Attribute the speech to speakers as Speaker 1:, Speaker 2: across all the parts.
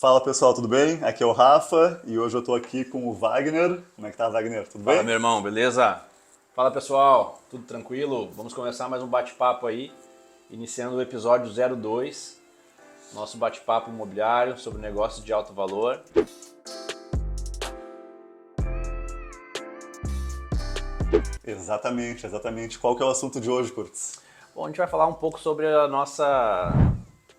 Speaker 1: Fala pessoal, tudo bem? Aqui é o Rafa e hoje eu tô aqui com o Wagner. Como é que tá, Wagner? Tudo
Speaker 2: Fala,
Speaker 1: bem?
Speaker 2: meu irmão, beleza? Fala, pessoal, tudo tranquilo? Vamos começar mais um bate-papo aí, iniciando o episódio 02, nosso bate-papo imobiliário sobre negócios de alto valor.
Speaker 1: Exatamente, exatamente. Qual que é o assunto de hoje, Kurtz?
Speaker 2: Bom, a gente vai falar um pouco sobre a nossa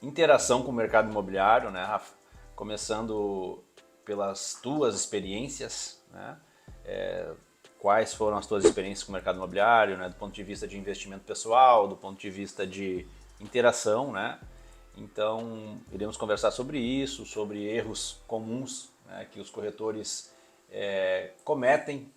Speaker 2: interação com o mercado imobiliário, né, Rafa? Começando pelas tuas experiências, né? Quais foram as tuas experiências com o mercado imobiliário, né? Do ponto de vista de investimento pessoal, do ponto de vista de interação, né? Então, iremos conversar sobre isso, sobre erros comuns, né, que os corretores cometem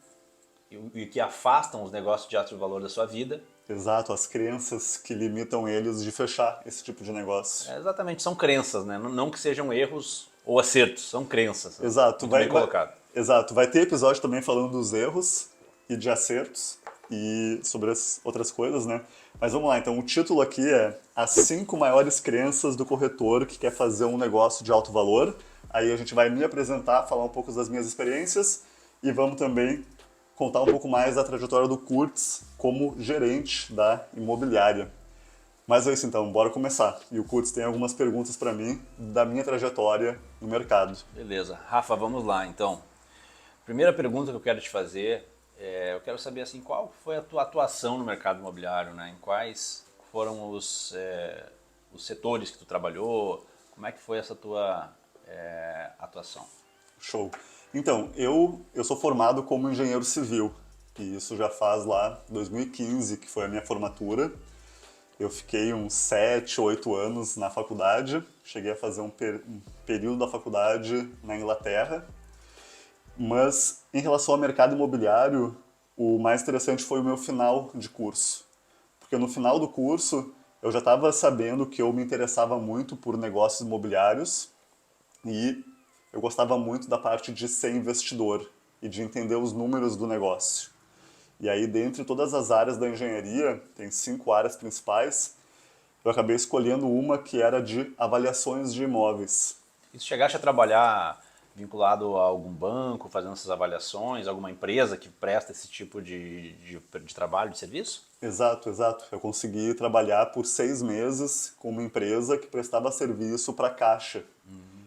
Speaker 2: e que afastam os negócios de alto valor da sua vida.
Speaker 1: Exato, as crenças que limitam eles de fechar esse tipo de negócio.
Speaker 2: Exatamente, são crenças, né? Não que sejam erros ou acertos, são crenças.
Speaker 1: Exato,
Speaker 2: Muito bem colocado.
Speaker 1: exato, vai ter episódio também falando dos erros e de acertos e sobre as outras coisas, né? Mas vamos lá, então o título aqui é As 5 maiores crenças do corretor que quer fazer um negócio de alto valor. Aí a gente vai me apresentar, falar um pouco das minhas experiências e vamos também contar um pouco mais da trajetória do Kurtz como gerente da imobiliária. Mas é isso então, bora começar. E o Kurtz tem algumas perguntas para mim da minha trajetória no mercado.
Speaker 2: Beleza. Rafa, vamos lá então. Primeira pergunta que eu quero te fazer eu quero saber assim, qual foi a tua atuação no mercado imobiliário, né? Em quais foram os setores que tu trabalhou? Como é que foi essa tua atuação?
Speaker 1: Show. Então, eu sou formado como engenheiro civil, e isso já faz lá 2015, que foi a minha formatura. Eu fiquei uns 7, 8 anos na faculdade, cheguei a fazer um período da faculdade na Inglaterra, mas em relação ao mercado imobiliário, o mais interessante foi o meu final de curso. Porque no final do curso, eu já estava sabendo que eu me interessava muito por negócios imobiliários e eu gostava muito da parte de ser investidor e de entender os números do negócio. E aí, dentre todas as áreas da engenharia, tem 5 áreas principais, eu acabei escolhendo uma que era de avaliações de imóveis.
Speaker 2: E tu chegaste a trabalhar vinculado a algum banco, fazendo essas avaliações, alguma empresa que presta esse tipo de trabalho, de serviço?
Speaker 1: Exato, exato. Eu consegui trabalhar por 6 meses com uma empresa que prestava serviço para a Caixa.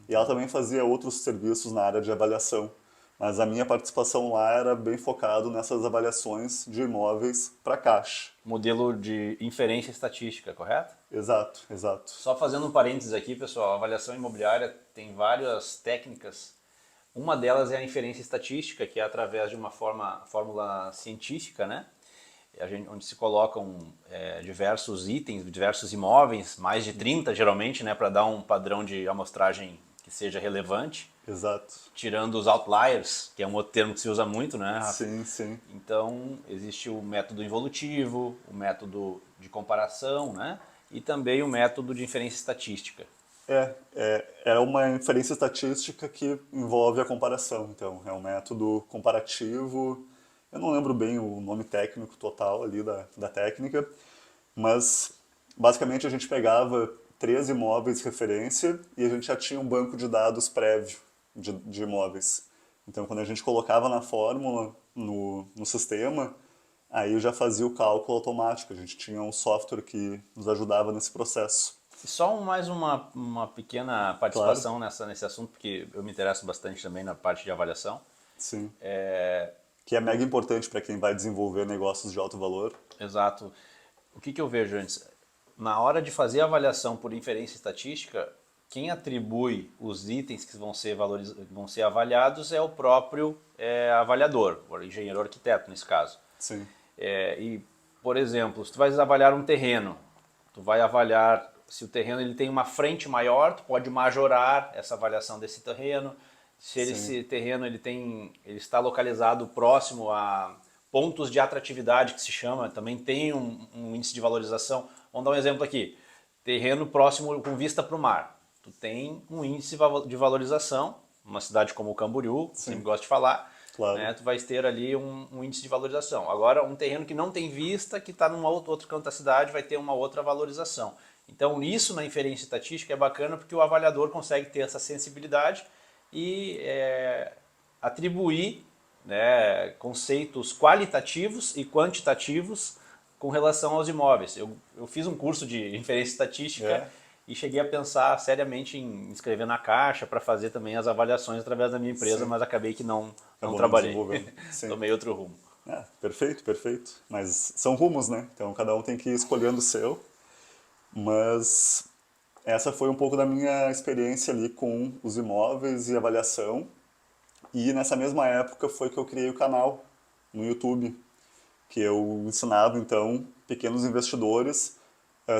Speaker 1: E ela também fazia outros serviços na área de avaliação. Mas a minha participação lá era bem focado nessas avaliações de imóveis para Caixa.
Speaker 2: Modelo de inferência estatística, correto?
Speaker 1: Exato, exato.
Speaker 2: Só fazendo um parênteses aqui, pessoal, a avaliação imobiliária tem várias técnicas. Uma delas é a inferência estatística, que é através de uma fórmula científica, né? Onde se colocam diversos itens, diversos imóveis, mais de 30 geralmente, né, para dar um padrão de amostragem que seja relevante,
Speaker 1: Exato.
Speaker 2: tirando os outliers, que é um outro termo que se usa muito, né, Rafa?
Speaker 1: Sim, sim.
Speaker 2: Então, existe o método involutivo, o método de comparação, né? E também o método de inferência estatística.
Speaker 1: É uma inferência estatística que envolve a comparação. Então, é um método comparativo. Eu não lembro bem o nome técnico total ali da técnica, mas basicamente a gente pegava 13 imóveis de referência e a gente já tinha um banco de dados prévio de imóveis. Então, quando a gente colocava na fórmula, no sistema, aí eu já fazia o cálculo automático. A gente tinha um software que nos ajudava nesse processo.
Speaker 2: E só mais uma pequena
Speaker 1: Claro,
Speaker 2: participação nesse assunto, porque eu me interesso bastante também na parte de avaliação.
Speaker 1: sim. Que é mega importante para quem vai desenvolver negócios de alto valor.
Speaker 2: Exato. O que eu vejo antes? Na hora de fazer a avaliação por inferência estatística, quem atribui os itens que vão ser avaliados é o próprio avaliador, o engenheiro arquiteto nesse caso.
Speaker 1: Sim,
Speaker 2: E, por exemplo, se tu vais avaliar um terreno, tu vai avaliar se o terreno ele tem uma frente maior, tu pode majorar essa avaliação desse terreno. Se
Speaker 1: sim,
Speaker 2: esse terreno ele está localizado próximo a pontos de atratividade, que se chama, também tem um índice de valorização. Vamos dar um exemplo aqui. Terreno próximo com vista para o mar. Tu tem um índice de valorização, uma cidade como o Camboriú, sempre
Speaker 1: sim,
Speaker 2: gosto de falar,
Speaker 1: claro.
Speaker 2: né, tu vais ter ali um índice de valorização. Agora, um terreno que não tem vista, que está num outro canto da cidade, vai ter uma outra valorização. Então, isso na inferência estatística é bacana porque o avaliador consegue ter essa sensibilidade e atribuir, né, conceitos qualitativos e quantitativos com relação aos imóveis. Eu fiz um curso de inferência estatística e cheguei a pensar seriamente em inscrever na Caixa para fazer também as avaliações através da minha empresa,
Speaker 1: Sim.
Speaker 2: mas acabei que não
Speaker 1: Acabou não
Speaker 2: trabalhei.
Speaker 1: desenvolvendo. Sim.
Speaker 2: Tomei outro rumo.
Speaker 1: Perfeito, perfeito. Mas são rumos, né? Então cada um tem que ir escolhendo o seu. Mas essa foi um pouco da minha experiência ali com os imóveis e avaliação. E nessa mesma época foi que eu criei o canal no YouTube, que eu ensinava então pequenos investidores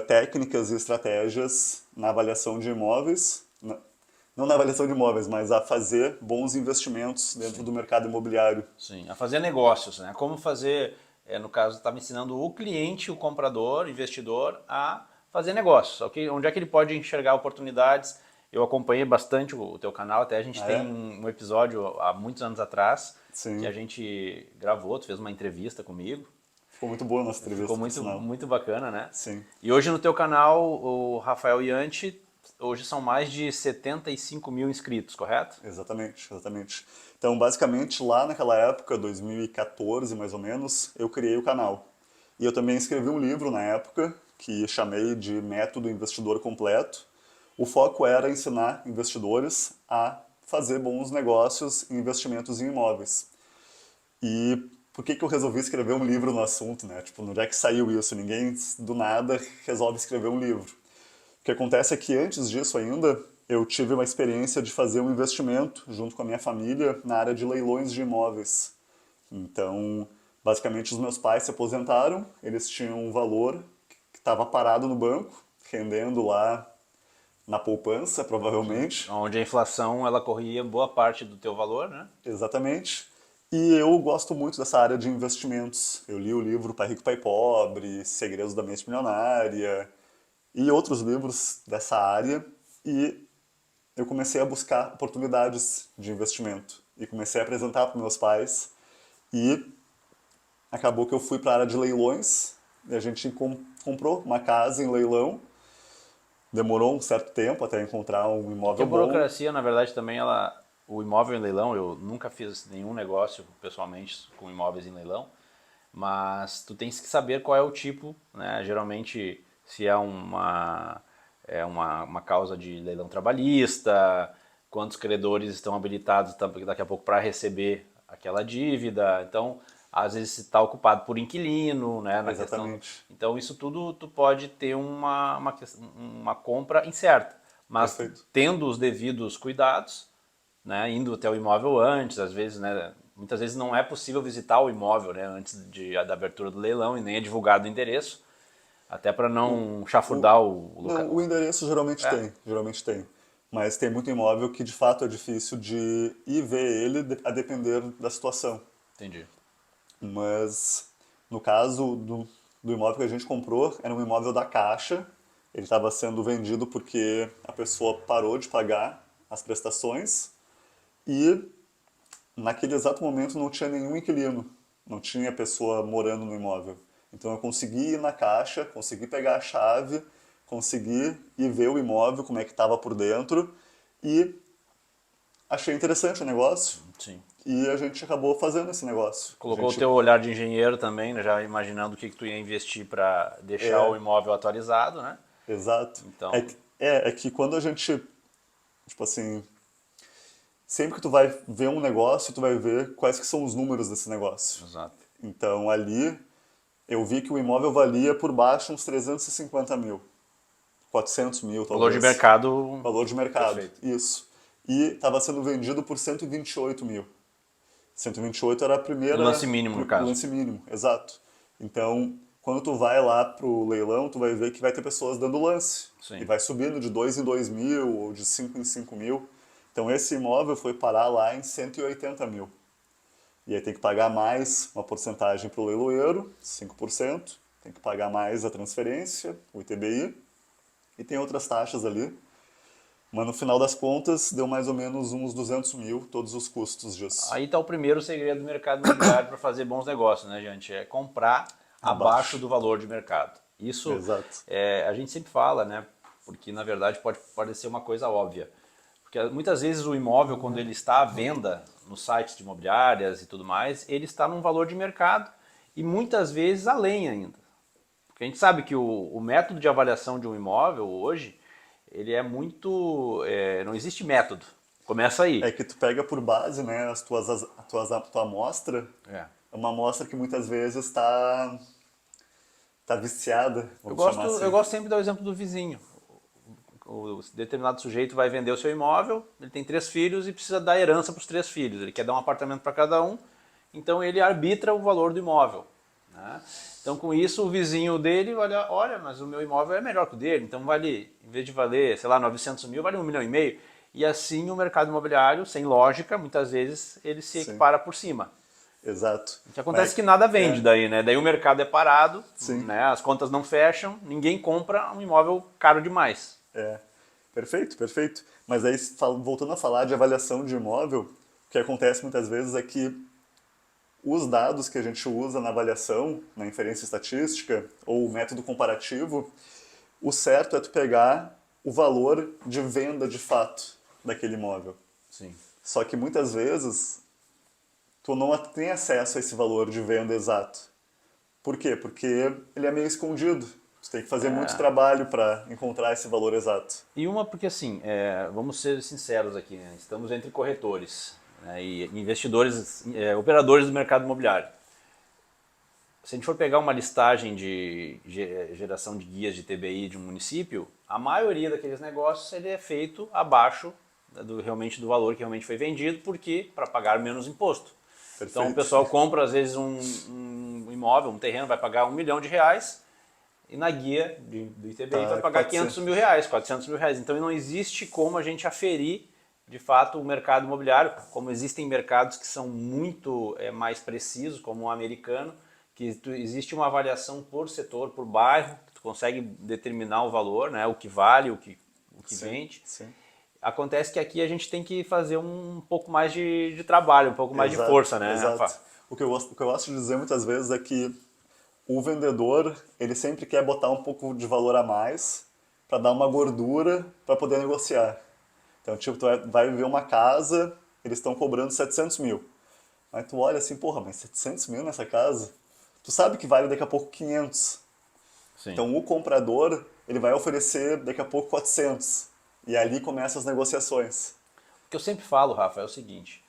Speaker 1: técnicas e estratégias na avaliação de imóveis, não na avaliação de imóveis, mas a fazer bons investimentos dentro do mercado imobiliário.
Speaker 2: Sim, a fazer negócios, né? Como fazer, no caso, estava ensinando o cliente, o comprador, o investidor, a fazer negócios, ok? Onde é que ele pode enxergar oportunidades? Eu acompanhei bastante o teu canal, até a gente
Speaker 1: Ah,
Speaker 2: tem
Speaker 1: é?
Speaker 2: um episódio há muitos anos atrás que
Speaker 1: Sim.
Speaker 2: a gente gravou, tu fez uma entrevista comigo.
Speaker 1: Ficou muito boa a nossa
Speaker 2: Ficou
Speaker 1: entrevista, por
Speaker 2: muito,
Speaker 1: sinal.
Speaker 2: muito bacana, né?
Speaker 1: Sim.
Speaker 2: E hoje no teu canal, o Rafael Yanti, hoje são mais de 75 mil inscritos, correto?
Speaker 1: Exatamente, exatamente. Então, basicamente, lá naquela época, 2014 mais ou menos, eu criei o canal. E eu também escrevi um livro na época, que chamei de Método Investidor Completo. O foco era ensinar investidores a fazer bons negócios e investimentos em imóveis. E por que que eu resolvi escrever um livro no assunto, né? Tipo, onde é que saiu isso? Ninguém do nada resolve escrever um livro. O que acontece é que antes disso ainda, eu tive uma experiência de fazer um investimento junto com a minha família na área de leilões de imóveis. Então, basicamente, os meus pais se aposentaram, eles tinham um valor que estava parado no banco, rendendo lá na poupança, provavelmente.
Speaker 2: Onde a inflação ela corria boa parte do teu valor, né?
Speaker 1: Exatamente. E eu gosto muito dessa área de investimentos. Eu li o livro Pai Rico, Pai Pobre, Segredos da Mente Milionária e outros livros dessa área. E eu comecei a buscar oportunidades de investimento. E comecei a apresentar para meus pais. E acabou que eu fui para a área de leilões. E a gente comprou uma casa em leilão. Demorou um certo tempo até encontrar um
Speaker 2: Que a
Speaker 1: imóvel bom.
Speaker 2: burocracia, na verdade, também o imóvel em leilão, eu nunca fiz nenhum negócio pessoalmente com imóveis em leilão, mas tu tens que saber qual é o tipo, né? Geralmente, se é uma causa de leilão trabalhista, quantos credores estão habilitados daqui a pouco para receber aquela dívida. Então, às vezes está ocupado por inquilino, né, na questão.
Speaker 1: Exatamente.
Speaker 2: Então, isso tudo tu pode ter uma compra incerta, mas
Speaker 1: Perfeito.
Speaker 2: tendo os devidos cuidados, né, indo até o imóvel antes, às vezes, né, muitas vezes não é possível visitar o imóvel, né, antes da abertura do leilão e nem é divulgado o endereço, até para não
Speaker 1: O,
Speaker 2: chafurdar o
Speaker 1: não, o
Speaker 2: local.
Speaker 1: endereço geralmente
Speaker 2: É,
Speaker 1: tem, geralmente tem. Mas tem muito imóvel que de fato é difícil de ir ver ele a depender da situação.
Speaker 2: entendi.
Speaker 1: Mas no caso do imóvel que a gente comprou, era um imóvel da Caixa. Ele estava sendo vendido porque a pessoa parou de pagar as prestações e naquele exato momento não tinha nenhum inquilino, não tinha pessoa morando no imóvel. Então eu consegui ir na Caixa, consegui pegar a chave, consegui ir ver o imóvel, como é que estava por dentro e achei interessante o negócio
Speaker 2: Sim.
Speaker 1: e a gente acabou fazendo esse negócio. A
Speaker 2: Colocou o
Speaker 1: gente
Speaker 2: teu olhar de engenheiro também, né, já imaginando o que tu ia investir para deixar o
Speaker 1: é,
Speaker 2: imóvel atualizado, né?
Speaker 1: exato.
Speaker 2: Então,
Speaker 1: É que quando a gente, tipo assim, sempre que tu vai ver um negócio, tu vai ver quais que são os números desse negócio.
Speaker 2: exato.
Speaker 1: Então ali eu vi que o imóvel valia por baixo uns 350 mil, 400 mil
Speaker 2: Valor de
Speaker 1: talvez.
Speaker 2: mercado
Speaker 1: Valor de mercado,
Speaker 2: perfeito.
Speaker 1: isso. E estava sendo vendido por 128 mil. 128 era a
Speaker 2: O lance mínimo, no
Speaker 1: o
Speaker 2: caso.
Speaker 1: lance mínimo, exato. Então, quando tu vai lá pro leilão, tu vai ver que vai ter pessoas dando lance. E
Speaker 2: Sim.
Speaker 1: vai subindo de 2 em 2 mil ou de 5 em 5 mil. Então, esse imóvel foi parar lá em 180 mil. E aí tem que pagar mais uma porcentagem para o leiloeiro, 5%. Tem que pagar mais a transferência, o ITBI. E tem outras taxas ali. Mas no final das contas, deu mais ou menos uns 200 mil todos os custos disso.
Speaker 2: Aí está o primeiro segredo do mercado imobiliário para fazer bons negócios, né, gente? É comprar abaixo
Speaker 1: Abaixo.
Speaker 2: do valor de mercado. Isso
Speaker 1: Exato.
Speaker 2: a gente sempre fala, né? Porque na verdade pode parecer uma coisa óbvia. Porque muitas vezes o imóvel, quando ele está à venda nos sites de imobiliárias e tudo mais, ele está num valor de mercado e muitas vezes além ainda. Porque a gente sabe que o método de avaliação de um imóvel hoje, ele é muito... não existe método. Começa
Speaker 1: É
Speaker 2: aí.
Speaker 1: que tu pega por base, né, a tua amostra,
Speaker 2: É.
Speaker 1: é uma amostra que muitas vezes tá viciada, vamos chamar
Speaker 2: Eu
Speaker 1: assim.
Speaker 2: gosto sempre de dar o exemplo do vizinho. O determinado sujeito vai vender o seu imóvel, ele tem 3 filhos e precisa dar herança para os 3 filhos. Ele quer dar um apartamento para cada um, então ele arbitra o valor do imóvel. Né? Então com isso o vizinho dele olha, mas o meu imóvel é melhor que o dele, então vale, em vez de valer, sei lá, 900 mil, vale 1,5 milhão. E assim o mercado imobiliário, sem lógica, muitas vezes ele se
Speaker 1: Sim,
Speaker 2: equipara por cima.
Speaker 1: exato.
Speaker 2: O que acontece é
Speaker 1: Mas,
Speaker 2: que nada vende
Speaker 1: é,
Speaker 2: daí, né? Daí o mercado é parado,
Speaker 1: sim,
Speaker 2: né? As contas não fecham, ninguém compra um imóvel caro demais.
Speaker 1: é. Perfeito, perfeito. Mas aí, voltando a falar de avaliação de imóvel, o que acontece muitas vezes é que os dados que a gente usa na avaliação, na inferência estatística ou o método comparativo, o certo é tu pegar o valor de venda de fato daquele imóvel.
Speaker 2: Sim.
Speaker 1: Só que muitas vezes tu não tem acesso a esse valor de venda exato. Por quê? Porque ele é meio escondido. Tu tem que fazer muito
Speaker 2: É,
Speaker 1: trabalho para encontrar esse valor exato.
Speaker 2: e uma porque assim, vamos ser sinceros aqui, né? Estamos entre corretores, né, e investidores, operadores do mercado imobiliário. Se a gente for pegar uma listagem de geração de guias de TBI de um município, a maioria daqueles negócios ele é feito abaixo realmente do valor que realmente foi vendido, porque para pagar menos imposto. Então o
Speaker 1: Perfeito.
Speaker 2: pessoal compra às vezes um imóvel, um terreno, vai pagar R$ 1 milhão e na guia do ITBI vai
Speaker 1: Tá,
Speaker 2: pagar
Speaker 1: 400.
Speaker 2: R$ 500 mil, R$ 400 mil. Então não existe como a gente aferir de fato o mercado imobiliário, como existem mercados que são muito mais precisos, como o americano, que existe uma avaliação por setor, por bairro, que tu consegue determinar o valor, né, o que vale, o que
Speaker 1: Sim,
Speaker 2: vende.
Speaker 1: sim.
Speaker 2: Acontece que aqui a gente tem que fazer um pouco mais de trabalho, um pouco mais de
Speaker 1: Exato,
Speaker 2: força, né,
Speaker 1: exato.
Speaker 2: Rafa?
Speaker 1: O que eu gosto de dizer muitas vezes é que o vendedor, ele sempre quer botar um pouco de valor a mais para dar uma gordura para poder negociar. Então, tipo, tu vai ver uma casa, eles estão cobrando 700 mil. Aí tu olha assim, porra, mas 700 mil nessa casa? Tu sabe que vale daqui a pouco 500.
Speaker 2: Sim.
Speaker 1: Então o comprador, ele vai oferecer daqui a pouco 400. E ali começam as negociações.
Speaker 2: O que eu sempre falo, Rafa, é o seguinte: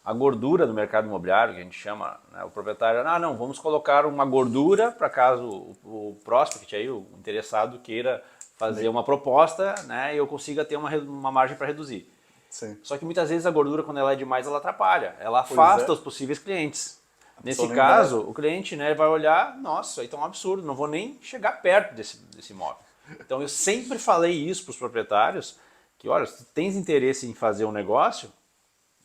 Speaker 2: a gordura do mercado imobiliário, que a gente chama, né, o proprietário, não, vamos colocar uma gordura para caso o prospect, aí, o interessado, queira fazer uma proposta, né, e eu consiga ter uma margem para reduzir.
Speaker 1: Sim.
Speaker 2: Só que muitas vezes a gordura, quando ela é demais, ela atrapalha, ela
Speaker 1: Pois
Speaker 2: afasta
Speaker 1: é,
Speaker 2: os possíveis clientes.
Speaker 1: a
Speaker 2: Nesse
Speaker 1: pessoa nem vai.
Speaker 2: caso, o cliente, né, vai olhar, nossa, aí tá um absurdo, não vou nem chegar perto desse imóvel. Então eu sempre falei isso para os proprietários, que olha, se tu tens interesse em fazer um negócio,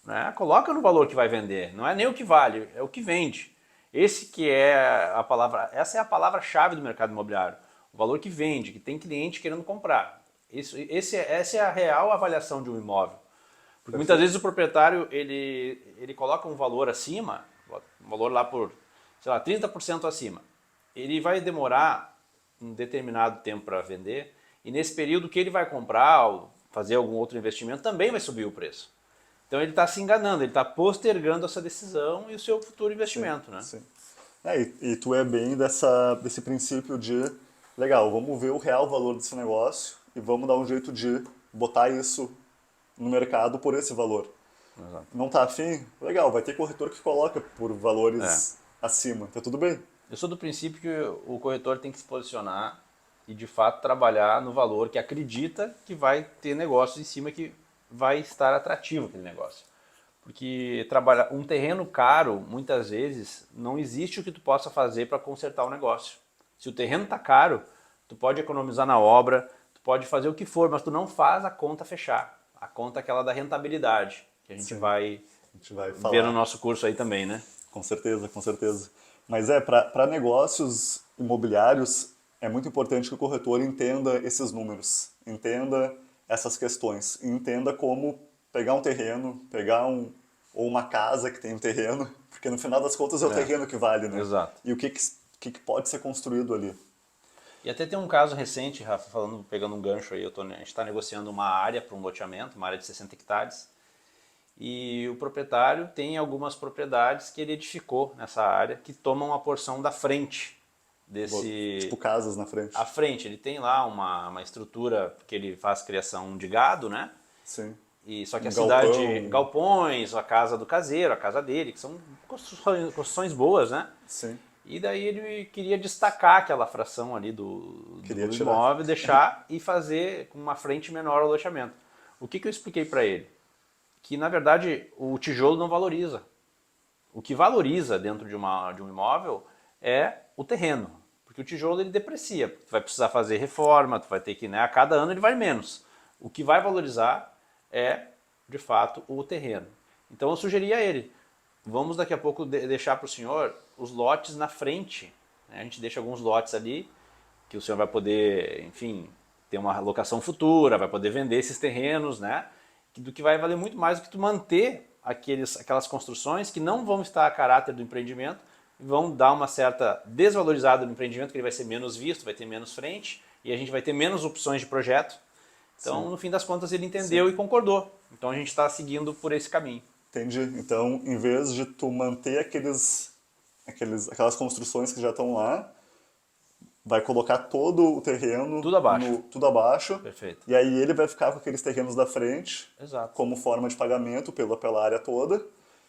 Speaker 2: né, coloca no valor que vai vender, não é nem o que vale, é o que vende. Esse que é a palavra, essa é a palavra-chave do mercado imobiliário. O valor que vende, que tem cliente querendo comprar. Essa é a real avaliação de um imóvel. Porque muitas vezes
Speaker 1: Perfeito.
Speaker 2: o proprietário ele coloca um valor acima, um valor lá por, sei lá, 30% acima. Ele vai demorar um determinado tempo para vender e nesse período que ele vai comprar ou fazer algum outro investimento também vai subir o preço. Então ele está se enganando, ele está postergando essa decisão e o seu futuro
Speaker 1: Sim,
Speaker 2: investimento, né?
Speaker 1: sim. E tu é bem desse princípio de, legal, vamos ver o real valor desse negócio e vamos dar um jeito de botar isso no mercado por esse valor.
Speaker 2: Exato.
Speaker 1: Não tá afim? Legal, vai ter corretor que coloca por
Speaker 2: É.
Speaker 1: valores acima, tá tudo bem.
Speaker 2: Eu sou do princípio que o corretor tem que se posicionar e de fato trabalhar no valor que acredita que vai ter negócio em cima, que vai estar atrativo aquele negócio. Porque trabalhar um terreno caro, muitas vezes, não existe o que tu possa fazer para consertar o negócio. Se o terreno está caro, tu pode economizar na obra, tu pode fazer o que for, mas tu não faz a conta fechar. A conta é aquela da rentabilidade, que a gente
Speaker 1: Sim,
Speaker 2: vai
Speaker 1: a gente vai
Speaker 2: ver no
Speaker 1: falar.
Speaker 2: nosso curso aí também, né?
Speaker 1: Com certeza, com certeza. Mas para negócios imobiliários, é muito importante que o corretor entenda esses números, entenda essas questões, entenda como pegar um terreno, ou uma casa que tem um terreno, porque no final das contas é o
Speaker 2: É,
Speaker 1: terreno que vale, né?
Speaker 2: exato.
Speaker 1: E o que pode ser construído ali.
Speaker 2: E até tem um caso recente, Rafa, pegando um gancho aí, a gente está negociando uma área para um loteamento, uma área de 60 hectares, e o proprietário tem algumas propriedades que ele edificou nessa área que tomam uma porção da frente desse...
Speaker 1: Tipo casas na frente.
Speaker 2: À frente, ele tem lá uma estrutura que ele faz criação de gado, né?
Speaker 1: Sim.
Speaker 2: E, só que
Speaker 1: Um
Speaker 2: a cidade,
Speaker 1: galpão.
Speaker 2: galpões, a casa do caseiro, a casa dele, que são construções boas, né?
Speaker 1: Sim.
Speaker 2: E daí ele queria destacar aquela fração ali
Speaker 1: Queria
Speaker 2: do
Speaker 1: tirar.
Speaker 2: imóvel, deixar e fazer com uma frente menor o loteamento. O que eu expliquei para ele? Que na verdade o tijolo não valoriza. O que valoriza dentro de um imóvel é o terreno. Porque o tijolo ele deprecia. Tu vai precisar fazer reforma, tu vai ter que, né, a cada ano ele vai menos. O que vai valorizar é, de fato, o terreno. Então eu sugeri a ele, vamos daqui a pouco deixar para o senhor os lotes na frente. Né? A gente deixa alguns lotes ali, que o senhor vai poder, enfim, ter uma locação futura, vai poder vender esses terrenos, né? Do que vai valer muito mais do que tu manter aquelas construções que não vão estar a caráter do empreendimento, vão dar uma certa desvalorizada no empreendimento, que ele vai ser menos visto, vai ter menos frente, e a gente vai ter menos opções de projeto. Então, no fim das contas, ele entendeu e concordou. Então, a gente está seguindo por esse caminho.
Speaker 1: Entendi. Então, em vez de tu manter aquelas construções que já estão lá, vai colocar todo o terreno
Speaker 2: Tudo abaixo.
Speaker 1: tudo abaixo.
Speaker 2: Perfeito.
Speaker 1: E aí ele vai ficar com aqueles terrenos da frente,
Speaker 2: Exato.
Speaker 1: como forma de pagamento pela área toda.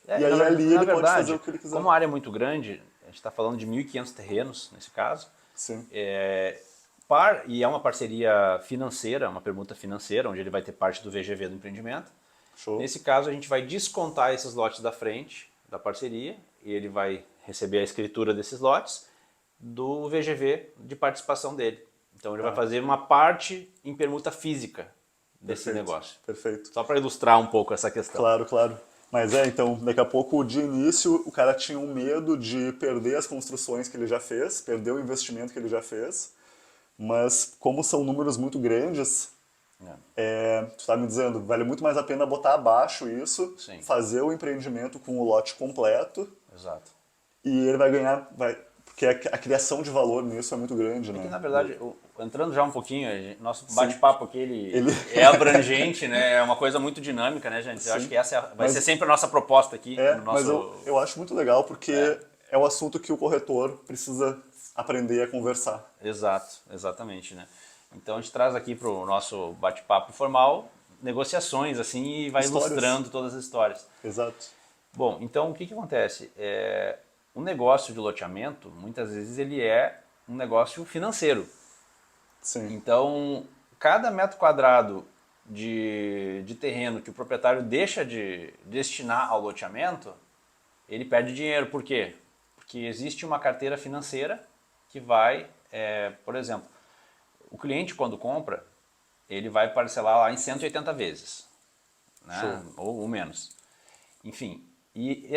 Speaker 2: É,
Speaker 1: e aí ali
Speaker 2: na
Speaker 1: ele pode
Speaker 2: verdade,
Speaker 1: fazer o que ele quiser.
Speaker 2: como a área é muito grande, a gente está falando de 1.500 terrenos nesse caso,
Speaker 1: Sim.
Speaker 2: e é uma parceria financeira, uma permuta financeira, onde ele vai ter parte do VGV do empreendimento.
Speaker 1: Show.
Speaker 2: Nesse caso, a gente vai descontar esses lotes da frente da parceria e ele vai receber a escritura desses lotes do VGV de participação dele. Então ele vai fazer uma parte em permuta física desse negócio.
Speaker 1: Perfeito.
Speaker 2: Só para ilustrar um pouco essa questão.
Speaker 1: Claro, claro. Mas então, daqui a pouco, de início, o cara tinha um medo de perder as construções que ele já fez, perder o investimento que ele já fez, mas como são números muito grandes, tu está me dizendo, vale muito mais a pena botar abaixo isso,
Speaker 2: Sim.
Speaker 1: fazer o empreendimento com o lote completo,
Speaker 2: Exato.
Speaker 1: e ele vai ganhar, porque a criação de valor nisso é muito grande, né?
Speaker 2: Que, na verdade, entrando já um pouquinho, nosso bate-papo aqui
Speaker 1: Ele-
Speaker 2: é abrangente, né? É uma coisa muito dinâmica, né, gente? Eu acho que essa vai ser sempre a nossa proposta aqui. No
Speaker 1: Mas
Speaker 2: nosso...
Speaker 1: eu acho muito legal porque é o assunto que o corretor precisa aprender a conversar.
Speaker 2: Exato, exatamente, né? Então a gente traz aqui para o nosso bate-papo informal negociações, assim, e vai
Speaker 1: Histórias.
Speaker 2: ilustrando todas as histórias.
Speaker 1: Exato.
Speaker 2: Bom, então o que acontece? Um negócio de loteamento, muitas vezes, ele é um negócio financeiro.
Speaker 1: Sim.
Speaker 2: Então, cada metro quadrado de terreno que o proprietário deixa de destinar ao loteamento, ele perde dinheiro. Por quê? Porque existe uma carteira financeira que vai, por exemplo, o cliente quando compra, ele vai parcelar lá em 180 vezes, né? Ou menos. Enfim, e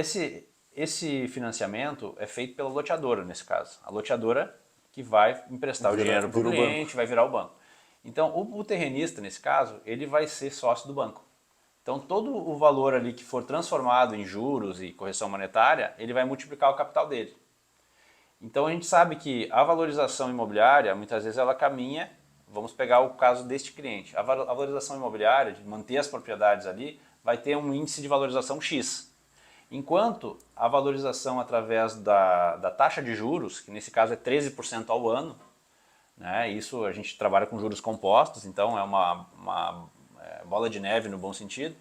Speaker 2: esse financiamento é feito pela loteadora, nesse caso. A loteadora que vai emprestar o dinheiro para o cliente, vai virar o banco. Então, o terrenista, nesse caso, ele vai ser sócio do banco. Então, todo o valor ali que for transformado em juros e correção monetária, ele vai multiplicar o capital dele. Então, a gente sabe que a valorização imobiliária, muitas vezes, ela caminha, vamos pegar o caso deste cliente, a valorização imobiliária, de manter as propriedades ali, vai ter um índice de valorização X. Enquanto a valorização através da taxa de juros, que nesse caso é 13% ao ano, né, isso a gente trabalha com juros compostos, então é uma bola de neve no bom sentido,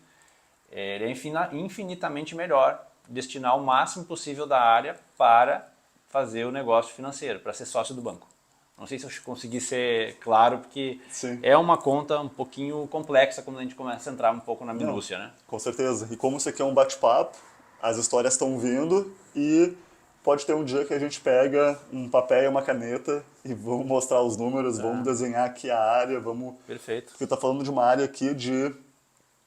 Speaker 2: ele é infinitamente melhor destinar o máximo possível da área para fazer o negócio financeiro, para ser sócio do banco. Não sei se eu consegui ser claro, porque
Speaker 1: Sim.
Speaker 2: é uma conta um pouquinho complexa quando a gente começa a entrar um pouco na minúcia, né?
Speaker 1: Com certeza. E como isso aqui é um bate-papo, as histórias estão vindo e pode ter um dia que a gente pega um papel e uma caneta e vamos mostrar os números, vamos desenhar aqui a área, vamos...
Speaker 2: Perfeito.
Speaker 1: Porque tá falando de uma área aqui de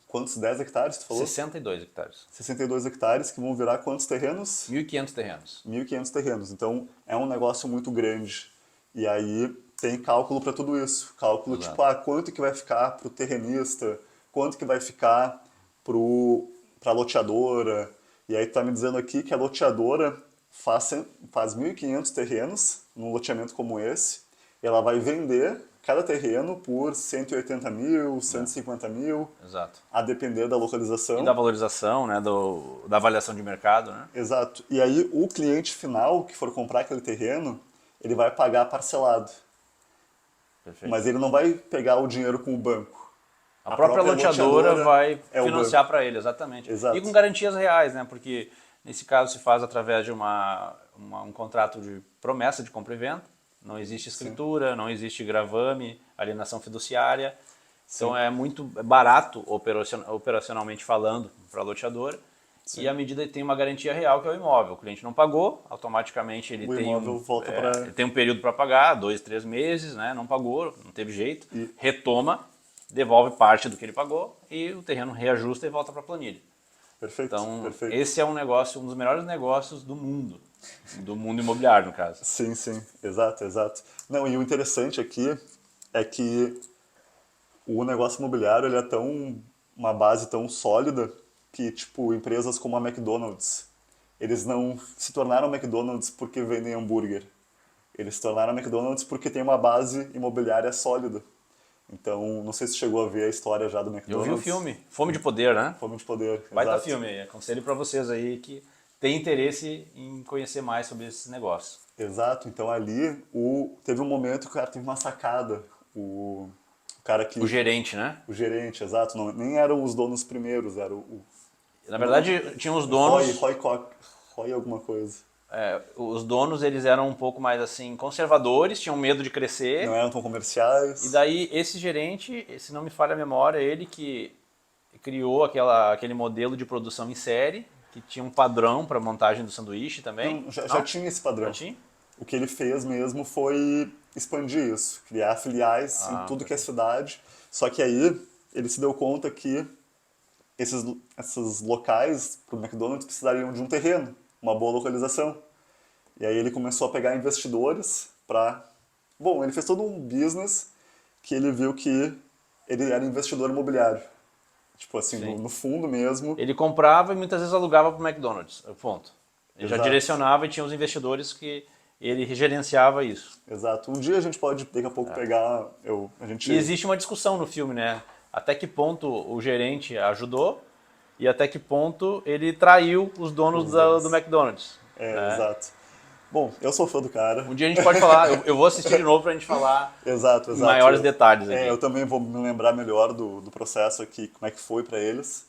Speaker 1: quantos? 10 hectares, tu falou?
Speaker 2: 62 hectares.
Speaker 1: 62 hectares, que vão virar quantos terrenos?
Speaker 2: 1.500 terrenos.
Speaker 1: 1.500 terrenos. Então, é um negócio muito grande. E aí, tem cálculo para tudo isso. Cálculo
Speaker 2: Exato.
Speaker 1: tipo, quanto que vai ficar para o terrenista, quanto que vai ficar para a loteadora. E aí, tu tá me dizendo aqui que a loteadora faz 1.500 terrenos num loteamento como esse. ela vai vender cada terreno por 180 mil, 150 mil,
Speaker 2: Exato.
Speaker 1: a depender da localização.
Speaker 2: E da valorização, né, da avaliação de mercado, né?
Speaker 1: Exato. E aí o cliente final que for comprar aquele terreno, ele vai pagar parcelado.
Speaker 2: Perfeito.
Speaker 1: Mas ele não vai pegar o dinheiro com o banco.
Speaker 2: A própria loteadora vai
Speaker 1: é o
Speaker 2: financiar
Speaker 1: banco.
Speaker 2: para ele, exatamente.
Speaker 1: Exato.
Speaker 2: E com garantias reais, né? Porque nesse caso se faz através de um contrato de promessa de compra e venda. Não existe escritura, não existe gravame, alienação fiduciária. Então é muito barato operacionalmente falando para a loteadora. E à medida que tem uma garantia real, que é o imóvel. O cliente não pagou, automaticamente ele
Speaker 1: O imóvel volta para...
Speaker 2: ele tem um período para pagar, 2, 3 meses, né? Não pagou, não teve jeito, retoma, devolve parte do que ele pagou e o terreno reajusta e volta para a planilha.
Speaker 1: Perfeito,
Speaker 2: Então,
Speaker 1: perfeito.
Speaker 2: esse é um negócio, um dos melhores negócios do mundo imobiliário, no caso.
Speaker 1: Sim, sim, exato, exato. Não, e o interessante aqui é que o negócio imobiliário ele é uma base tão sólida que, tipo, empresas como a McDonald's, eles não se tornaram McDonald's porque vendem hambúrguer. Eles se tornaram McDonald's porque tem uma base imobiliária sólida. Então, não sei se chegou a ver a história já do
Speaker 2: Eu vi
Speaker 1: McDonald's.
Speaker 2: o filme, Fome de Poder, né?
Speaker 1: Fome de Poder,
Speaker 2: Baita
Speaker 1: exato.
Speaker 2: filme aí. Aconselho para vocês aí que têm interesse em conhecer mais sobre esses negócios.
Speaker 1: Exato, então ali teve um momento que o cara teve uma sacada. O cara que...
Speaker 2: O gerente, né?
Speaker 1: O gerente, exato. Não, nem eram os donos primeiros, era
Speaker 2: Na verdade, tinha os donos...
Speaker 1: Roy alguma coisa.
Speaker 2: Os donos, eles eram um pouco mais assim, conservadores, tinham medo de crescer.
Speaker 1: Não eram tão comerciais.
Speaker 2: E daí, esse gerente, se não me falha a memória, ele que criou aquele modelo de produção em série, que tinha um padrão para montagem do sanduíche também.
Speaker 1: Não, já tinha esse padrão.
Speaker 2: Já tinha?
Speaker 1: O que ele fez mesmo foi expandir isso, criar filiais em tudo que é cidade. Só que aí ele se deu conta que esses locais para o McDonald's precisariam de um terreno, uma boa localização. E aí ele começou a pegar investidores para... Bom, ele fez todo um business que ele viu que ele era investidor imobiliário. Tipo assim, no fundo mesmo.
Speaker 2: Ele comprava e muitas vezes alugava para o McDonald's, ponto. Ele já
Speaker 1: Exato.
Speaker 2: direcionava e tinha os investidores que ele gerenciava isso.
Speaker 1: Exato. Um dia a gente pode, daqui a pouco, pegar...
Speaker 2: E existe uma discussão no filme, né? Até que ponto o gerente ajudou e até que ponto ele traiu os donos do McDonald's.
Speaker 1: Exato. Bom, eu sou fã do cara.
Speaker 2: Um dia a gente pode falar, eu vou assistir de novo pra gente falar
Speaker 1: Exato.
Speaker 2: em maiores detalhes aqui.
Speaker 1: Eu também vou me lembrar melhor do processo aqui, como é que foi para eles.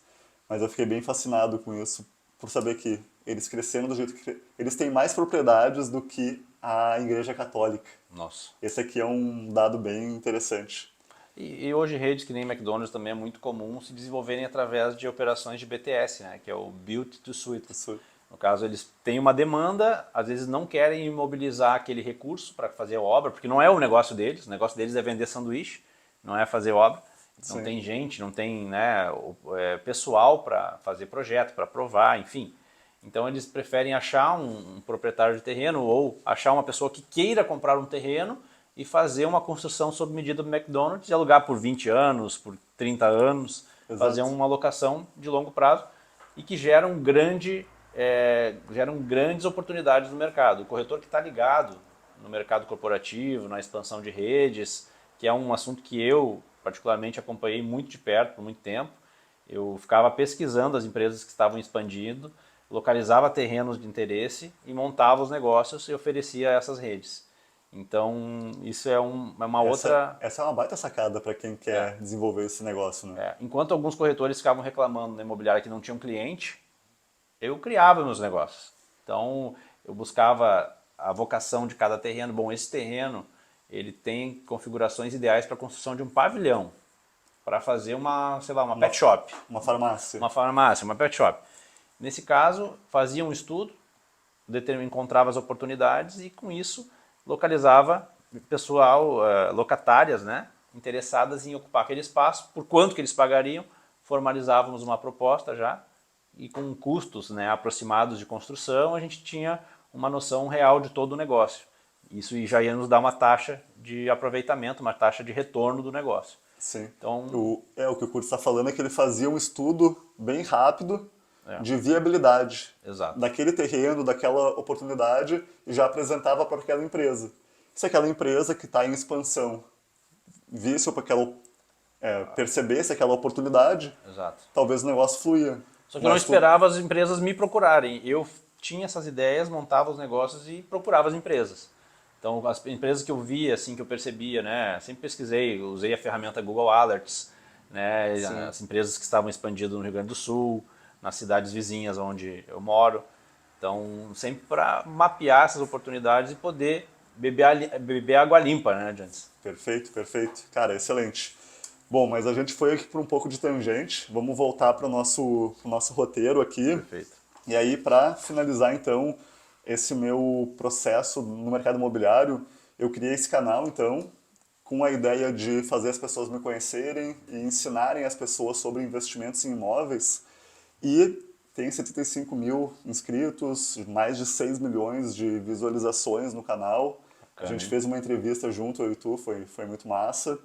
Speaker 1: Mas eu fiquei bem fascinado com isso, por saber que eles cresceram do jeito que... Eles têm mais propriedades do que a Igreja Católica.
Speaker 2: Nossa.
Speaker 1: Esse aqui é um dado bem interessante.
Speaker 2: E hoje redes que nem McDonald's também é muito comum se desenvolverem através de operações de BTS, né? Que é o Build to Suit. No caso, eles têm uma demanda, às vezes não querem imobilizar aquele recurso para fazer a obra, porque não é o negócio deles é vender sanduíche, não é fazer obra. Não tem gente, não tem pessoal para fazer projeto, para aprovar, enfim. Então eles preferem achar um proprietário de terreno ou achar uma pessoa que queira comprar um terreno e fazer uma construção sob medida do McDonald's e alugar por 20 anos, por 30 anos, fazer uma locação de longo prazo e que geram grandes oportunidades no mercado. O corretor que está ligado no mercado corporativo, na expansão de redes, que é um assunto que eu particularmente acompanhei muito de perto por muito tempo. Eu ficava pesquisando as empresas que estavam expandindo, localizava terrenos de interesse e montava os negócios e oferecia essas redes. Então, isso é uma outra...
Speaker 1: Essa é uma baita sacada para quem quer desenvolver esse negócio, né?
Speaker 2: Enquanto alguns corretores ficavam reclamando na imobiliária que não tinham cliente, eu criava meus negócios. Então, eu buscava a vocação de cada terreno. Bom, esse terreno, ele tem configurações ideais para a construção de um pavilhão, para fazer uma pet shop.
Speaker 1: Uma farmácia.
Speaker 2: Uma farmácia, uma pet shop. Nesse caso, fazia um estudo, encontrava as oportunidades e, com isso, localizava pessoal, locatárias, né, interessadas em ocupar aquele espaço, por quanto que eles pagariam, formalizávamos uma proposta já, e com custos, né, aproximados de construção, a gente tinha uma noção real de todo o negócio. Isso já ia nos dar uma taxa de aproveitamento, uma taxa de retorno do negócio.
Speaker 1: Sim.
Speaker 2: Então,
Speaker 1: o que o Curtis está falando é que ele fazia um estudo bem rápido de viabilidade
Speaker 2: Exato.
Speaker 1: daquele terreno, daquela oportunidade, e já apresentava para aquela empresa. se aquela empresa que está em expansão visse ou percebesse aquela oportunidade,
Speaker 2: Exato.
Speaker 1: talvez o negócio fluía.
Speaker 2: Só que eu não
Speaker 1: Mas tu,
Speaker 2: esperava as empresas me procurarem. Eu tinha essas ideias, montava os negócios e procurava as empresas. Então, as empresas que eu via, assim, que eu percebia, né? Sempre pesquisei, usei a ferramenta Google Alerts, né?
Speaker 1: sim,
Speaker 2: As empresas que estavam expandidas no Rio Grande do Sul, nas cidades vizinhas onde eu moro. Então, sempre para mapear essas oportunidades e poder beber água limpa, né, Jantes?
Speaker 1: perfeito, perfeito. Cara, excelente. Bom, mas a gente foi aqui por um pouco de tangente. Vamos voltar para o nosso roteiro aqui.
Speaker 2: Perfeito.
Speaker 1: E aí, para finalizar, então, esse meu processo no mercado imobiliário, eu criei esse canal, então, com a ideia de fazer as pessoas me conhecerem e ensinarem as pessoas sobre investimentos em imóveis. E tem 75 mil inscritos, mais de 6 milhões de visualizações no canal. A
Speaker 2: Bacana,
Speaker 1: gente
Speaker 2: hein?
Speaker 1: fez uma entrevista junto, eu e tu, foi muito massa.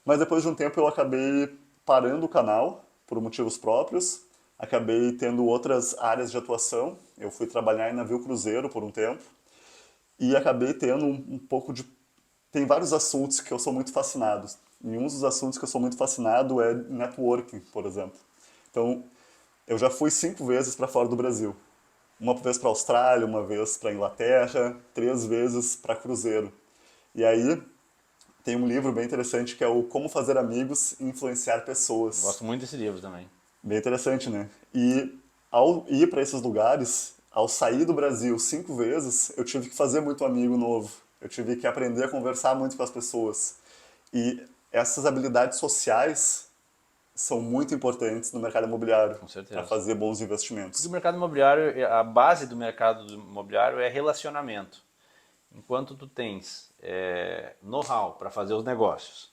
Speaker 1: Mas depois de um tempo eu acabei parando o canal, por motivos próprios. Acabei tendo outras áreas de atuação. Eu fui trabalhar em navio cruzeiro por um tempo. E acabei tendo um pouco de... Tem vários assuntos que eu sou muito fascinado. E um dos assuntos que eu sou muito fascinado é networking, por exemplo. Então, eu já fui 5 vezes para fora do Brasil. Uma vez para a Austrália, uma vez para a Inglaterra, 3 vezes para cruzeiro. E aí tem um livro bem interessante que é o Como Fazer Amigos e Influenciar Pessoas.
Speaker 2: Gosto muito desse livro também.
Speaker 1: Bem interessante, né? E ao ir para esses lugares, ao sair do Brasil 5 vezes, eu tive que fazer muito amigo novo. Eu tive que aprender a conversar muito com as pessoas. E essas habilidades sociais são muito importantes no mercado imobiliário
Speaker 2: Com
Speaker 1: para
Speaker 2: certeza.
Speaker 1: fazer bons
Speaker 2: Porque o
Speaker 1: investimentos.
Speaker 2: mercado imobiliário, a base do mercado imobiliário é relacionamento. Enquanto tu tens know-how para fazer os negócios,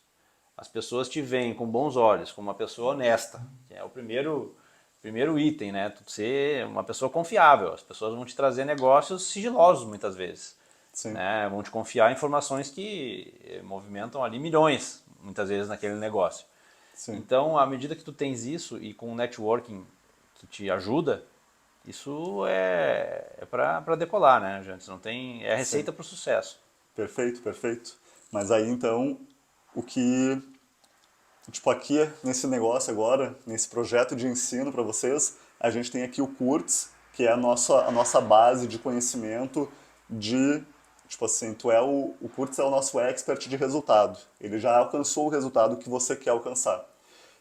Speaker 2: as pessoas te veem com bons olhos, como uma pessoa honesta, que é o primeiro item, né? Tu ser uma pessoa confiável. As pessoas vão te trazer negócios sigilosos muitas vezes,
Speaker 1: Sim,
Speaker 2: né? Vão te confiar informações que movimentam ali milhões, muitas vezes naquele negócio.
Speaker 1: sim,
Speaker 2: Então, à medida que tu tens isso e com o networking que te ajuda, isso é para decolar, né, gente? Não tem, é a
Speaker 1: sim.
Speaker 2: receita para o sucesso.
Speaker 1: Perfeito, perfeito. Mas aí então, o que, tipo, aqui nesse negócio agora, nesse projeto de ensino para vocês, a gente tem aqui o Kurtz, que é a nossa base de conhecimento de, tipo assim, o Kurtz é o nosso expert de resultado. Ele já alcançou o resultado que você quer alcançar.